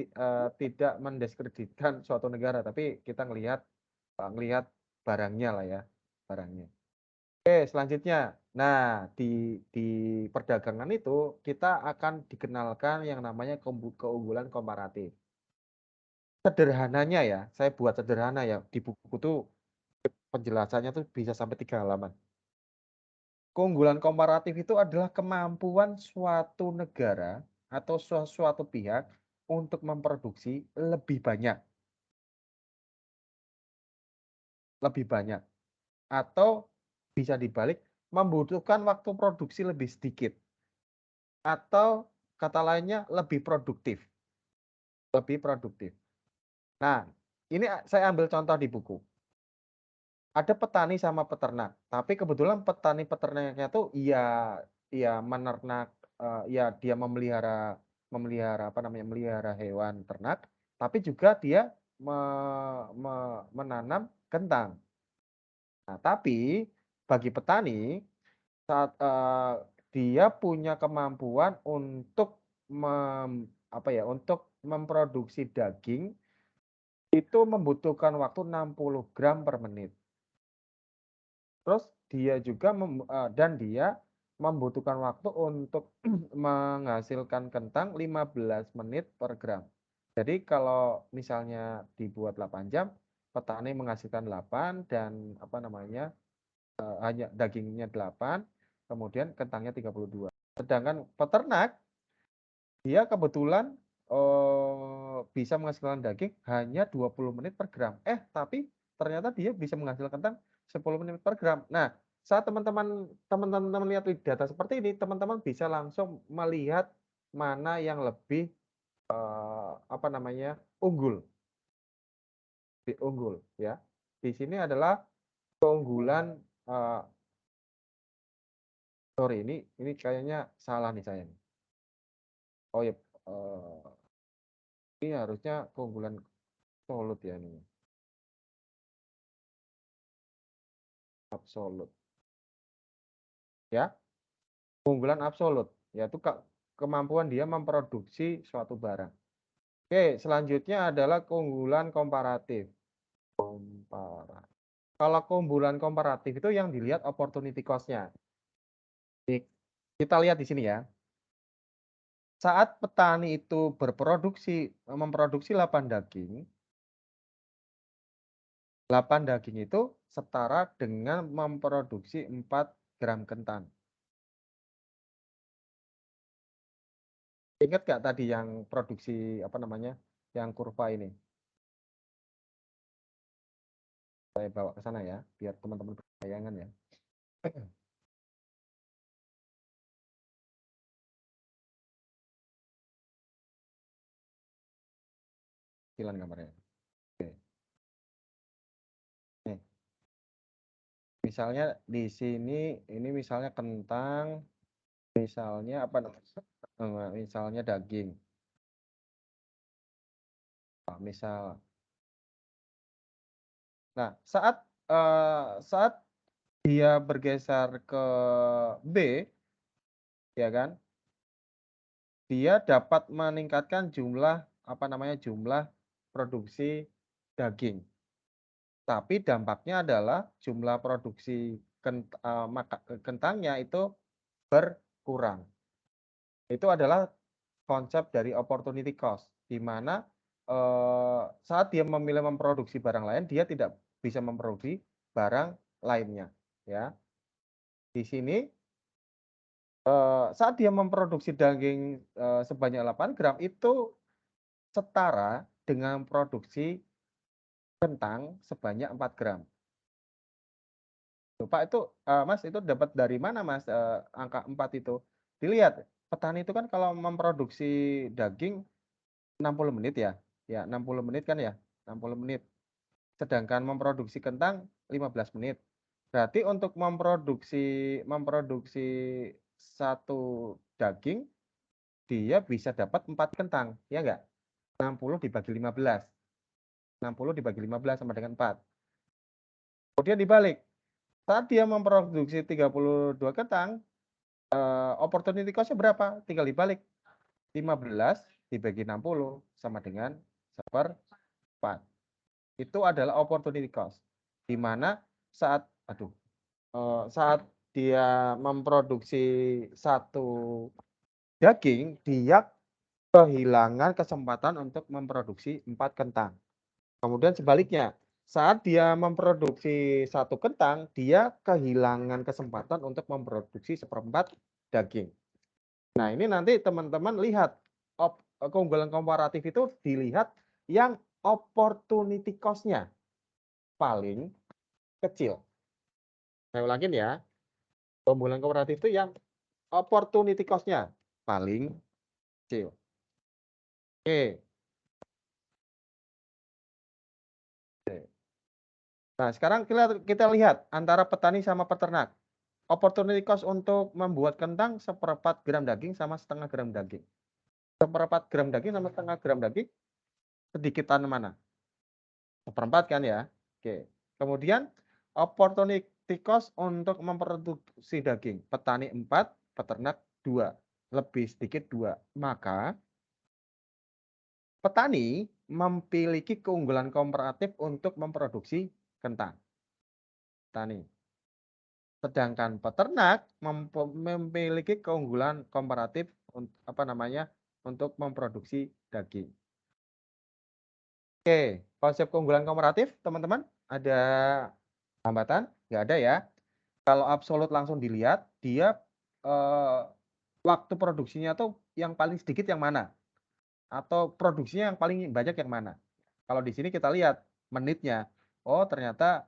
tidak mendiskreditkan suatu negara, tapi kita ngelihat barangnya lah ya, barangnya. Oke, selanjutnya. Nah, di perdagangan itu kita akan dikenalkan yang namanya keunggulan komparatif. Sederhananya ya, saya buat sederhana ya, di buku tuh penjelasannya tuh bisa sampai 3 halaman. Keunggulan komparatif itu adalah kemampuan suatu negara atau suatu pihak untuk memproduksi lebih banyak. Atau bisa dibalik, membutuhkan waktu produksi lebih sedikit. Atau kata lainnya lebih produktif. Nah, ini saya ambil contoh di buku. Ada petani sama peternak, tapi kebetulan petani-peternaknya tuh ya menernak, ya dia memelihara hewan ternak, tapi juga dia menanam kentang. Nah, tapi bagi petani saat dia punya kemampuan untuk untuk memproduksi daging itu membutuhkan waktu 60 gram per menit. Terus dia juga dan dia membutuhkan waktu untuk menghasilkan kentang 15 menit per gram. Jadi kalau misalnya dibuat 8 jam, petani menghasilkan 8 dan hanya dagingnya 8, kemudian kentangnya 32. Sedangkan peternak dia kebetulan bisa menghasilkan daging hanya 20 menit per gram. Tapi ternyata dia bisa menghasilkan kentang 10 menit per gram. Nah, saat teman-teman lihat data seperti ini, teman-teman bisa langsung melihat mana yang lebih unggul. Unggul ya. Di sini adalah keunggulan sorry ini kayaknya salah nih saya nih. Oh ya, ini harusnya keunggulan absolut ya ini. Absolut. Ya, keunggulan absolut yaitu kemampuan dia memproduksi suatu barang. Oke, selanjutnya adalah keunggulan komparatif. Kalau keunggulan komparatif itu yang dilihat opportunity cost-nya. Kita lihat di sini ya. Saat petani itu memproduksi 8 daging, 8 daging itu setara dengan memproduksi 4 gram kentang. Ingat nggak tadi yang produksi yang kurva ini? Saya bawa ke sana ya, biar teman-teman bayangan ya. Kecilan gambarnya. Oke. Nih. Misalnya di sini ini misalnya kentang, misalnya misalnya daging. Misal. Nah, saat dia bergeser ke B, ya kan? Dia dapat meningkatkan jumlah jumlah produksi daging. Tapi dampaknya adalah jumlah produksi kentangnya itu berkurang. Itu adalah konsep dari opportunity cost, di mana saat dia memilih memproduksi barang lain, dia tidak bisa memproduksi barang lainnya. Ya, di sini saat dia memproduksi daging sebanyak 8 gram itu setara dengan produksi kentang sebanyak 4 gram. Pak itu Mas itu dapat dari mana Mas angka 4 itu? Dilihat, petani itu kan kalau memproduksi daging 60 menit ya. Ya, 60 menit kan ya? 60 menit. Sedangkan memproduksi kentang 15 menit. Berarti untuk memproduksi satu daging dia bisa dapat 4 kentang, ya enggak? 60 dibagi 15. 60 dibagi 15 sama dengan 4. Kemudian dibalik. Saat dia memproduksi 32 kentang, opportunity cost-nya berapa? Tinggal dibalik. 15 dibagi 60 sama dengan 1/4. Itu adalah opportunity cost. Di mana saat dia memproduksi satu daging, dia kehilangan kesempatan untuk memproduksi 4 kentang. Kemudian sebaliknya, saat dia memproduksi satu kentang, dia kehilangan kesempatan untuk memproduksi 1/4 daging. Nah, ini nanti teman-teman lihat keunggulan komparatif itu dilihat yang opportunity cost-nya paling kecil. Saya ulangin ya. Keunggulan komparatif itu yang opportunity cost-nya paling kecil. Oke. Nah, sekarang kita lihat antara petani sama peternak. Opportunity cost untuk membuat kentang 1/4 gram daging sama 1/2 gram daging. 1/4 gram daging sama 1/2 gram daging sedikitan mana? 1/4 kan ya. Oke. Kemudian opportunity fixed cost untuk memproduksi daging. Petani 4, peternak 2. Lebih sedikit 2. Maka petani memiliki keunggulan komparatif untuk memproduksi kentang. Petani. Sedangkan peternak memiliki keunggulan komparatif untuk memproduksi daging. Oke, konsep keunggulan komparatif, teman-teman, ada hambatan? Nggak ada ya. Kalau absolut langsung dilihat, dia waktu produksinya tuh yang paling sedikit yang mana? Atau produksinya yang paling banyak yang mana? Kalau di sini kita lihat menitnya. Oh, ternyata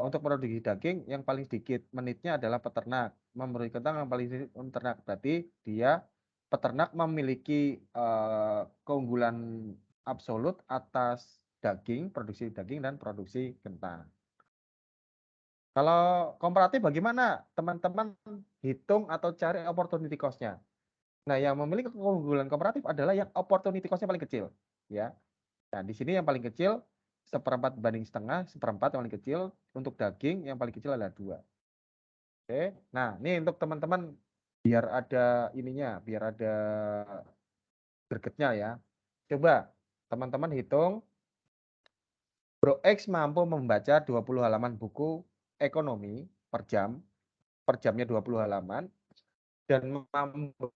untuk produksi daging yang paling sedikit menitnya adalah peternak. Memberi kentang yang paling sedikit peternak. Berarti dia peternak memiliki keunggulan absolut atas daging, produksi daging dan produksi kentang. Kalau komparatif bagaimana? Teman-teman hitung atau cari opportunity cost-nya. Nah, yang memiliki keunggulan komparatif adalah yang opportunity cost-nya paling kecil, ya. Nah, di sini yang paling kecil 1/4 banding setengah, 1/4 yang paling kecil, untuk daging yang paling kecil adalah 2. Oke. Nah, ini untuk teman-teman biar ada ininya, biar ada gregetnya ya. Coba teman-teman hitung Bro X mampu membaca 20 halaman buku ekonomi per jam. Per jamnya 20 halaman dan mampu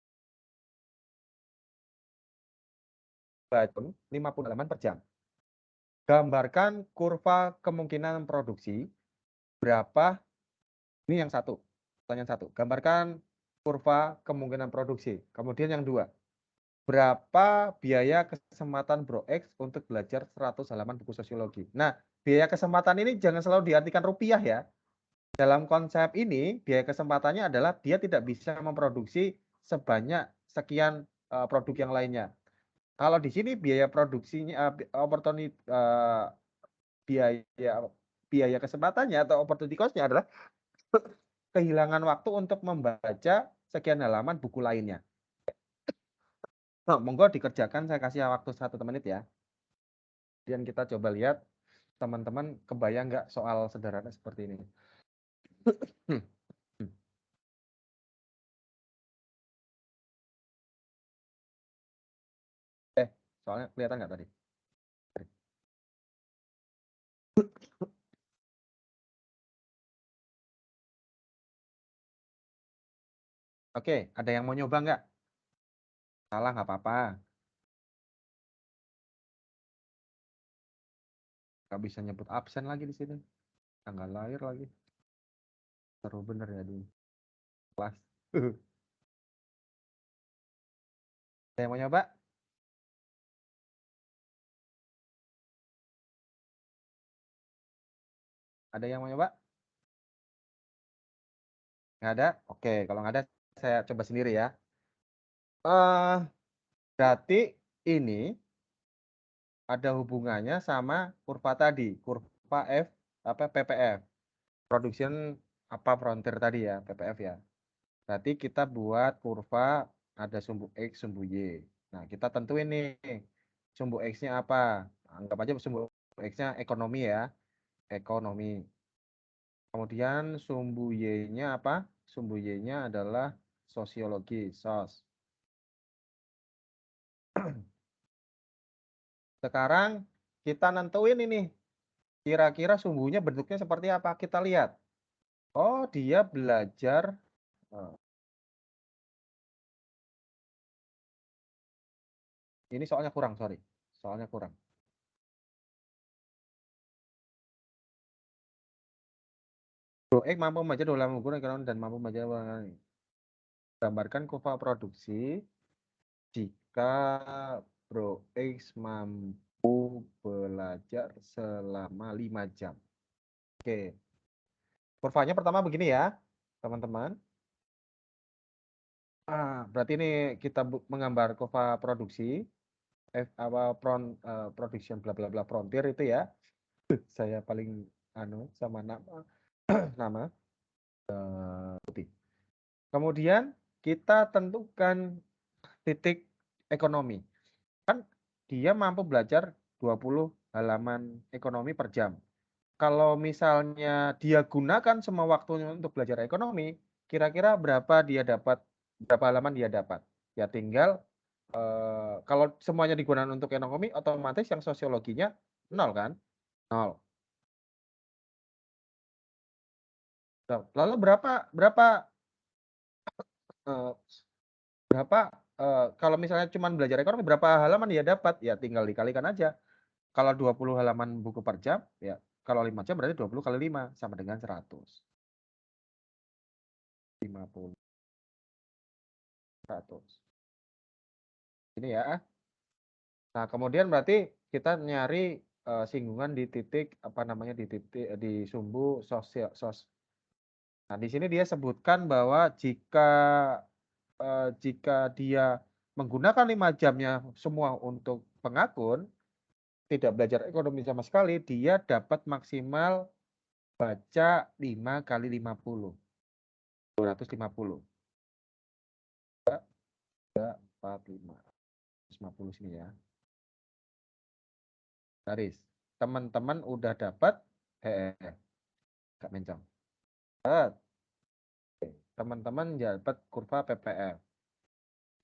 baca 50 halaman per jam. Gambarkan kurva kemungkinan produksi berapa, ini yang satu, pertanyaan satu. Gambarkan kurva kemungkinan produksi. Kemudian yang dua, berapa biaya kesempatan Bro X untuk belajar 100 halaman buku sosiologi. Nah, biaya kesempatan ini jangan selalu diartikan rupiah ya. Dalam konsep ini, biaya kesempatannya adalah dia tidak bisa memproduksi sebanyak sekian produk yang lainnya. Kalau di sini biaya produksinya biaya kesempatannya atau opportunity cost-nya adalah kehilangan waktu untuk membaca sekian halaman buku lainnya. Nah, monggo dikerjakan, saya kasih waktu 1 menit ya. Dan kita coba lihat teman-teman kebayang nggak soal sederhana seperti ini. Soalnya kelihatan nggak tadi? Oke, ada yang mau nyoba nggak? Salah nggak apa-apa. Nggak bisa nyebut absen lagi di sini. Tanggal lahir lagi. Seru bener ya di kelas. Ada yang mau nyoba? Ada yang mau nyoba? Nggak ada? Oke, kalau nggak ada saya coba sendiri ya. Berarti ini ada hubungannya sama kurva tadi, kurva PPF. Production frontier tadi ya, PPF ya. Berarti kita buat kurva ada sumbu X, sumbu Y. Nah, kita tentuin nih sumbu X-nya apa. Anggap aja sumbu X-nya ekonomi ya. Ekonomi. Kemudian sumbu Y-nya apa? Sumbu Y-nya adalah sosiologi, sos. Sekarang kita nentuin ini. Kira-kira sumbunya bentuknya seperti apa? Kita lihat. Oh, dia belajar. Ini soalnya kurang, sorry. Soalnya kurang. Bro X mampu membaca 2 halaman buku ekonomi dan mampu membaca ini. Gambarkan kurva produksi jika Bro X mampu belajar selama 5 jam. Oke. Kurvanya pertama begini ya, teman-teman. Berarti ini kita menggambar kurva produksi production bla bla bla frontier itu ya. Saya paling sama nama putih. Kemudian kita tentukan titik ekonomi. Kan dia mampu belajar 20 halaman ekonomi per jam. kalau misalnya dia gunakan semua waktunya untuk belajar ekonomi, kira-kira berapa halaman dia dapat? Ya tinggal kalau semuanya digunakan untuk ekonomi, otomatis yang sosiologinya 0 kan? 0. Lalu eh, kalau misalnya cuma belajar ekonomi berapa halaman dia dapat? Ya tinggal dikalikan aja. Kalau 20 halaman buku per jam, ya kalau 5 jam berarti 20 kali 5 sama dengan 100. 50, 100. Ini ya. Nah, kemudian berarti kita nyari singgungan di titik di sumbu sosial. Nah, di sini dia sebutkan bahwa jika dia menggunakan 5 jamnya semua untuk pengakun, tidak belajar ekonomi sama sekali, dia dapat maksimal baca 5 kali 50. 250. 3, 4, 5. 150 sini ya. Garis. Teman-teman udah dapat Kak Mencong. Teman-teman dapat kurva PPR.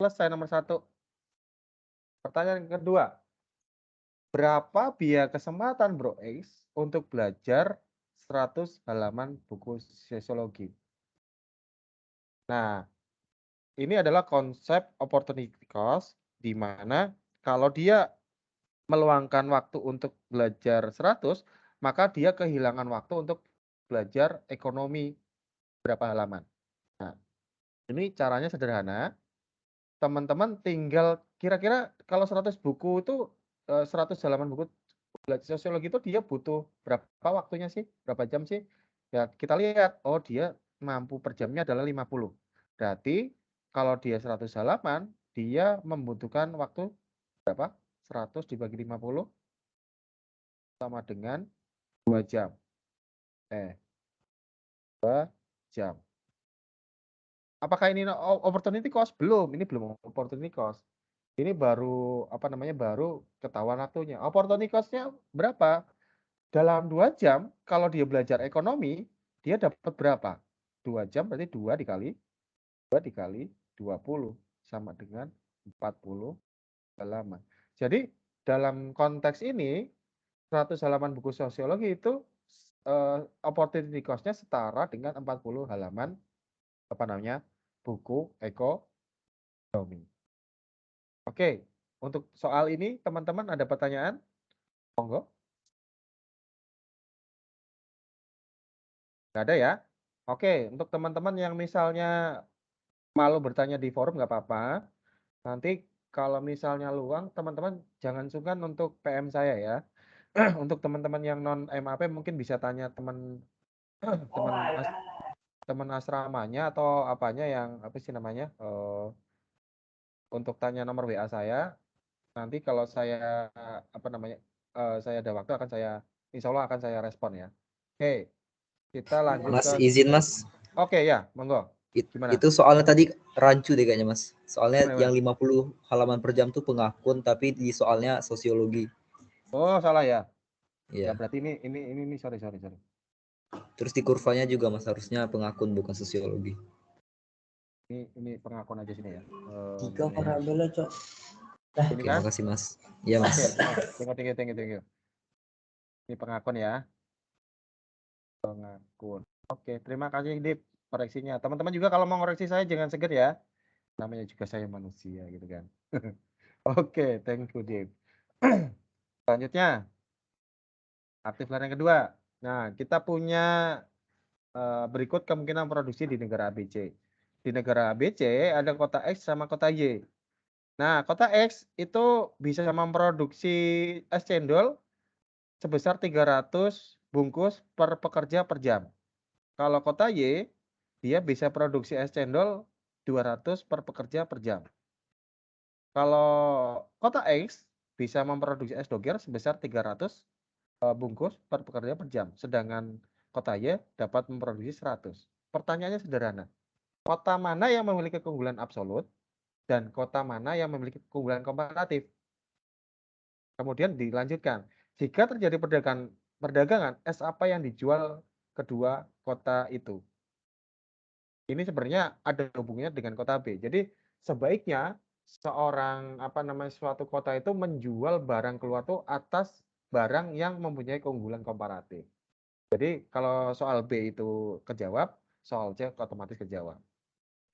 Selesai nomor 1. Pertanyaan kedua. Berapa biaya kesempatan Bro X untuk belajar 100 halaman buku sosiologi? Nah, ini adalah konsep opportunity cost, di mana kalau dia meluangkan waktu untuk belajar 100, maka dia kehilangan waktu untuk belajar ekonomi berapa halaman. Nah, ini caranya sederhana. Teman-teman tinggal kira-kira kalau 100 buku itu 100 halaman buku belajar sosiologi itu dia butuh berapa waktunya sih? Berapa jam sih? Ya, kita lihat, oh dia mampu per jamnya adalah 50. Berarti kalau dia 100 halaman, dia membutuhkan waktu berapa? 100 dibagi 50 sama dengan 2 jam. 2 jam. Apakah ini opportunity cost? Belum, ini belum opportunity cost. Ini baru baru ketahuan waktunya. Opportunity cost-nya berapa? Dalam 2 jam kalau dia belajar ekonomi, dia dapat berapa? 2 jam berarti 2 dikali 20 sama dengan 40 halaman. Jadi dalam konteks ini 100 halaman buku sosiologi itu opportunity cost-nya setara dengan 40 halaman buku ekonomi. Oke, untuk soal ini teman-teman ada pertanyaan? Monggo. Nggak ada ya? Oke, untuk teman-teman yang misalnya malu bertanya di forum nggak apa-apa. Nanti kalau misalnya luang, teman-teman jangan sungkan untuk PM saya ya. Untuk teman-teman yang non MAP mungkin bisa tanya teman teman asramanya atau apanya yang untuk tanya nomor WA saya. Nanti kalau saya saya ada waktu insya Allah akan saya respon ya. Oke, kita lanjut Mas, ke. izin Mas. Oke ya, monggo. Gimana? Itu soalnya tadi rancu deh kayaknya Mas. Soalnya Gimana? yang 50 halaman per jam tuh pengakun, tapi di soalnya sosiologi. Oh, salah ya. Ya Iya. berarti ini sorry. Terus di kurvanya juga Mas harusnya pengakun bukan sosiologi. Ini pengakuan aja sini ya. Jika Ini parabela cok. ini Oke, kan? makasih Mas. Iya Mas. Oke, thank you. Ini pengakuan ya. Pengakuan. Oke, terima kasih Dip koreksinya. Teman-teman juga kalau mau koreksi saya jangan segan ya. Namanya juga saya manusia gitu kan. Oke, thank you Dip. Selanjutnya aktif learning kedua. Nah, kita punya berikut kemungkinan produksi di negara ABC. Di negara ABC ada kota X sama kota Y. Nah, kota X itu bisa memproduksi es cendol sebesar 300 bungkus per pekerja per jam. Kalau kota Y, dia bisa produksi es cendol 200 per pekerja per jam. Kalau kota X bisa memproduksi es doger sebesar 300 bungkus per pekerja per jam. Sedangkan kota Y dapat memproduksi 100. Pertanyaannya sederhana. Kota mana yang memiliki keunggulan absolut dan kota mana yang memiliki keunggulan komparatif? Kemudian dilanjutkan. Jika terjadi perdagangan, es apa yang dijual kedua kota itu. Ini sebenarnya ada hubungannya dengan kota B. Jadi sebaiknya seorang suatu kota itu menjual barang keluar tuh atas barang yang mempunyai keunggulan komparatif. Jadi kalau soal B itu kejawab, soal C otomatis kejawab.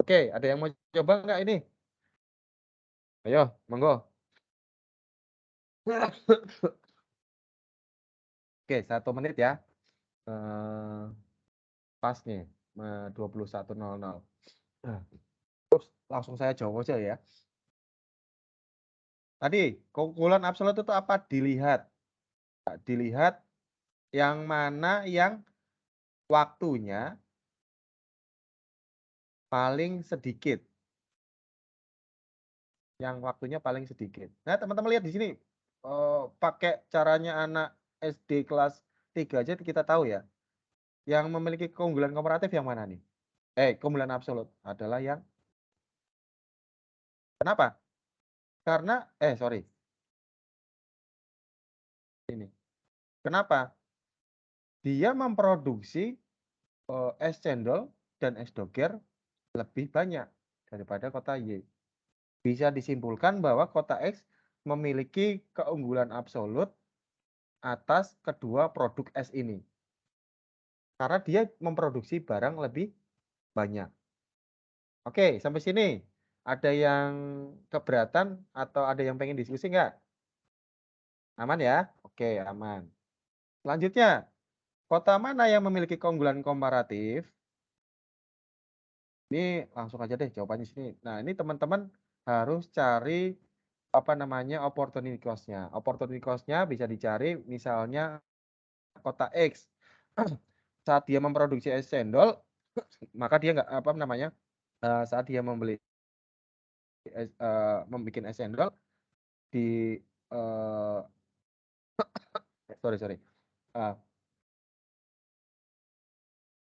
Oke, ada yang mau coba nggak ini? Ayo, monggo. Oke, 1 menit ya. Pas nih, 21.00. Terus langsung saya jawab aja ya. Tadi keunggulan absolut itu apa? Dilihat. Dilihat yang mana yang waktunya paling sedikit. Yang waktunya paling sedikit. Nah, teman-teman lihat di sini. Pakai caranya anak SD kelas 3 aja kita tahu ya. Yang memiliki keunggulan komparatif yang mana nih? Keunggulan absolut adalah yang kenapa? Karena sorry. Ini. Kenapa? Dia memproduksi es cendol dan es doger lebih banyak daripada kota Y. Bisa disimpulkan bahwa kota X memiliki keunggulan absolut atas kedua produk es ini. Karena dia memproduksi barang lebih banyak. Oke, sampai sini. Ada yang keberatan atau ada yang pengen diskusi nggak? Aman ya? Oke, aman. Selanjutnya, kota mana yang memiliki keunggulan komparatif? Ini langsung aja deh jawabannya sini. Nah, ini teman-teman harus cari opportunity cost-nya. Opportunity cost-nya bisa dicari misalnya kota X. Saat dia memproduksi es cendol, maka dia nggak saat dia membuat es cendol di sorry.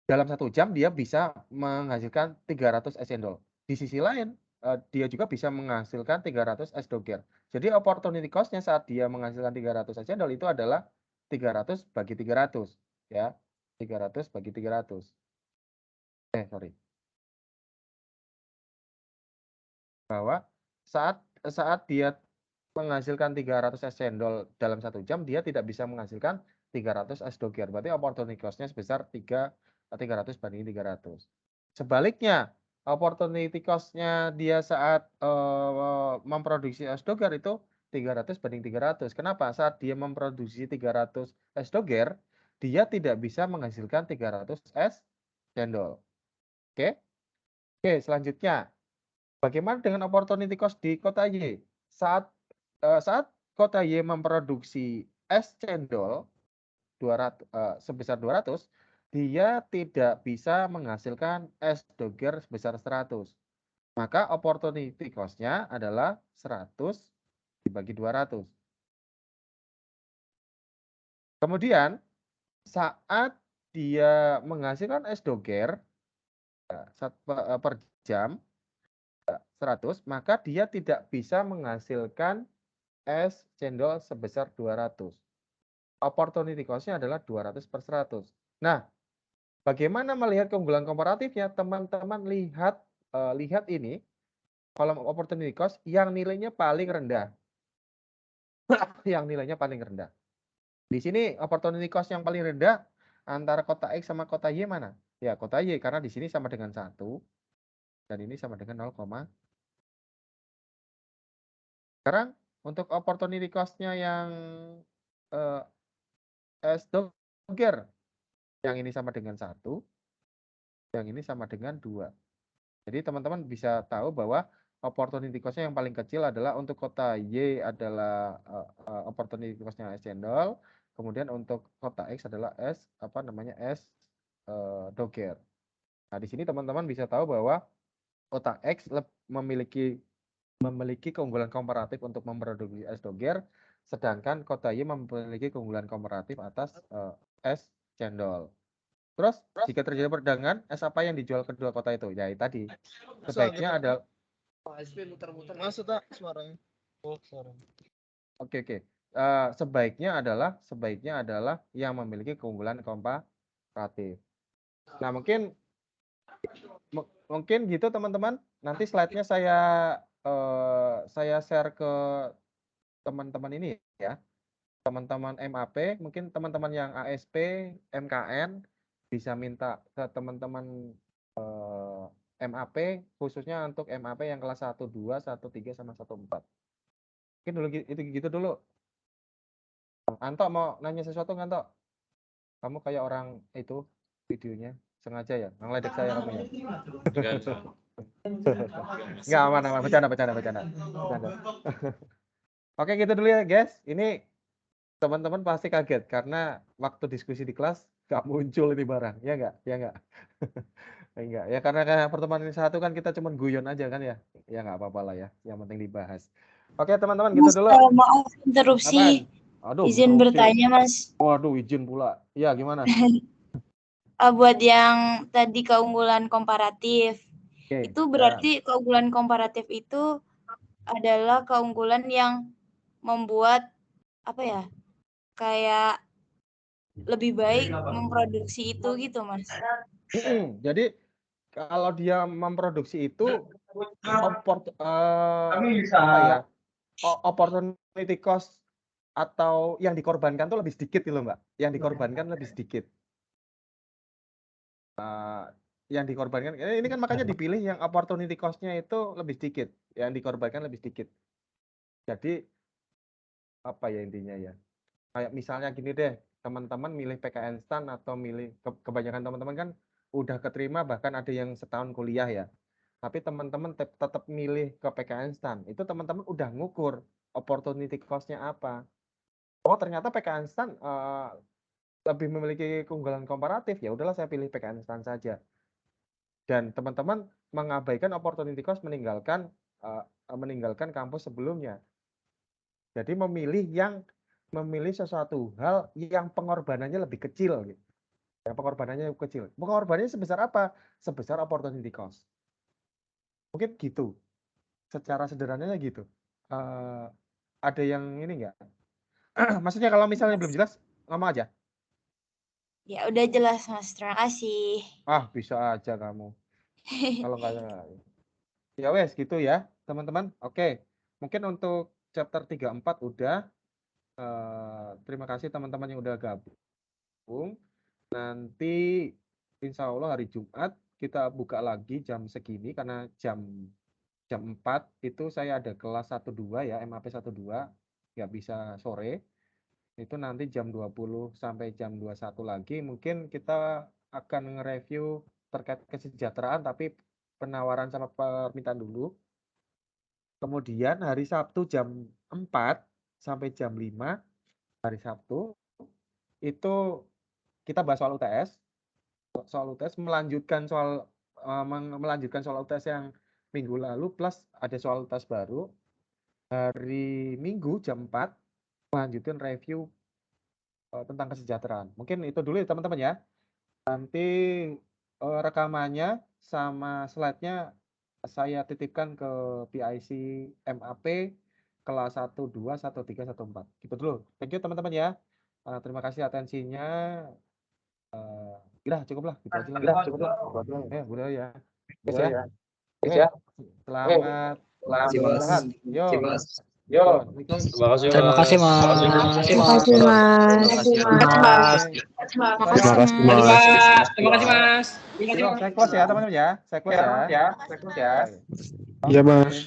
Dalam 1 jam dia bisa menghasilkan 300 es cendol. Di sisi lain, dia juga bisa menghasilkan 300 es doger. Jadi opportunity cost-nya saat dia menghasilkan 300 es cendol itu adalah 300 bagi 300 ya. 300 bagi 300. Sorry. Bahwa saat dia menghasilkan 300 es cendol dalam 1 jam, dia tidak bisa menghasilkan 300 es doger. Berarti opportunity cost-nya sebesar 300 banding 300. Sebaliknya, opportunity cost-nya dia saat memproduksi es doger itu 300 banding 300. Kenapa? Saat dia memproduksi 300 es doger, dia tidak bisa menghasilkan 300 es cendol. Oke? Oke, selanjutnya. Bagaimana dengan opportunity cost di kota Y? Saat kota Y memproduksi es cendol sebesar 200, dia tidak bisa menghasilkan es doger sebesar 100. Maka opportunity cost-nya adalah 100 dibagi 200. Kemudian saat dia menghasilkan es doger per jam 100, maka dia tidak bisa menghasilkan es cendol sebesar 200. Opportunity cost-nya adalah 200 per 100. Nah, bagaimana melihat keunggulan komparatifnya? Teman-teman lihat ini, kolom opportunity cost yang nilainya paling rendah. Yang nilainya paling rendah. Di sini opportunity cost yang paling rendah antara kota X sama kota Y mana? Ya, kota Y karena di sini sama dengan 1 dan ini sama dengan 0, sekarang untuk opportunity cost-nya yang es doger, yang ini sama dengan 1, yang ini sama dengan 2. Jadi teman-teman bisa tahu bahwa opportunity cost-nya yang paling kecil adalah untuk kota Y adalah opportunity cost-nya es cendol, kemudian untuk kota X adalah es doger. Nah, di sini teman-teman bisa tahu bahwa kota X memiliki keunggulan komparatif untuk memproduksi es doger, sedangkan kota Y memiliki keunggulan komparatif atas es cendol. Terus jika terjadi perdagangan, es apa yang dijual kedua kota itu? Ya tadi. Sebaiknya ada Masuk tak suaranya? Oh, suara. Oke. sebaiknya adalah yang memiliki keunggulan komparatif. Nah, mungkin gitu teman-teman. Nanti slide-nya saya share ke teman-teman ini ya. Teman-teman MAP, mungkin teman-teman yang ASP, MKN bisa minta ke teman-teman MAP, khususnya untuk MAP yang kelas 1, 2, 1, 3 sama 1, 4. Mungkin dulu itu gitu dulu. Anto mau nanya sesuatu nggak, Anto? Kamu kayak orang itu videonya sengaja ya, ngeledek saya kamu ya? Nggak, aman, bercanda. Oke, gitu dulu ya guys. Ini teman-teman pasti kaget karena waktu diskusi di kelas nggak muncul ini barang, ya nggak? Enggak, ya karena pertemuan ini satu kan kita cuma guyon aja kan ya. Ya nggak apa-apa lah ya, yang penting dibahas. Oke teman-teman, gitu Mas, dulu. maaf interupsi. Aduh, Izin interupsi. bertanya, Mas. Waduh, izin pula. Ya, gimana? Buat yang tadi keunggulan komparatif, Oke, itu berarti keunggulan komparatif itu adalah keunggulan yang membuat apa ya? Kayak lebih baik memproduksi itu gitu, Mas. Jadi kalau dia memproduksi itu opportunity cost atau yang dikorbankan tuh lebih sedikit gitu loh, Mbak. Yang dikorbankan lebih sedikit. Yang dikorbankan ini kan makanya dipilih yang opportunity cost-nya itu lebih sedikit, yang dikorbankan lebih sedikit. Jadi apa ya intinya ya? Kayak misalnya gini deh, teman-teman milih PKN STAN atau milih kebanyakan teman-teman kan udah keterima, bahkan ada yang setahun kuliah ya. Tapi teman-teman tetap milih ke PKN STAN. Itu teman-teman udah ngukur opportunity cost-nya apa. Oh, ternyata PKN STAN lebih memiliki keunggulan komparatif, ya udahlah saya pilih PKN STAN saja. Dan teman-teman mengabaikan opportunity cost meninggalkan kampus sebelumnya. Jadi memilih sesuatu hal yang pengorbanannya lebih kecil gitu. Yang pengorbanannya kecil. Pengorbanannya sebesar apa? Sebesar opportunity cost. Mungkin gitu. Secara sederhananya gitu. Ada yang ini enggak? Maksudnya kalau misalnya belum jelas, ngomong aja. Ya udah jelas, Mas. Terima kasih. Bisa aja kamu. Kalau enggak ya wes gitu ya, teman-teman. Oke. Mungkin untuk chapter 3-4 udah. Terima kasih teman-teman yang udah gabung. Nanti insya Allah hari Jumat kita buka lagi jam segini karena jam 4 itu saya ada kelas 1-2 ya, MAP 1-2, nggak bisa sore. Itu nanti jam 20 sampai jam 21 lagi mungkin kita akan nge-review terkait kesejahteraan tapi penawaran sama permintaan dulu. Kemudian hari Sabtu jam 4 sampai jam 5 hari Sabtu itu kita bahas soal UTS, melanjutkan soal UTS yang minggu lalu plus ada soal UTS baru. Hari Minggu jam 4 melanjutkan review tentang kesejahteraan. Mungkin itu dulu ya teman-teman ya. Nanti rekamannya sama slide-nya saya titipkan ke PIC MAP kelas 1, 2, 1, 3, 1, 4. Gitu dulu. Thank you teman-teman ya. Terima kasih atensinya. Udah cukup lah. Gitu aja lah. Ya, udah ya. Selamat istirahat. Yo. Terima kasih, Mas. Terima kasih, Mas. Terima kasih, Mas. Saya close ya teman-teman ya. Saya close ya. Iya, Mas.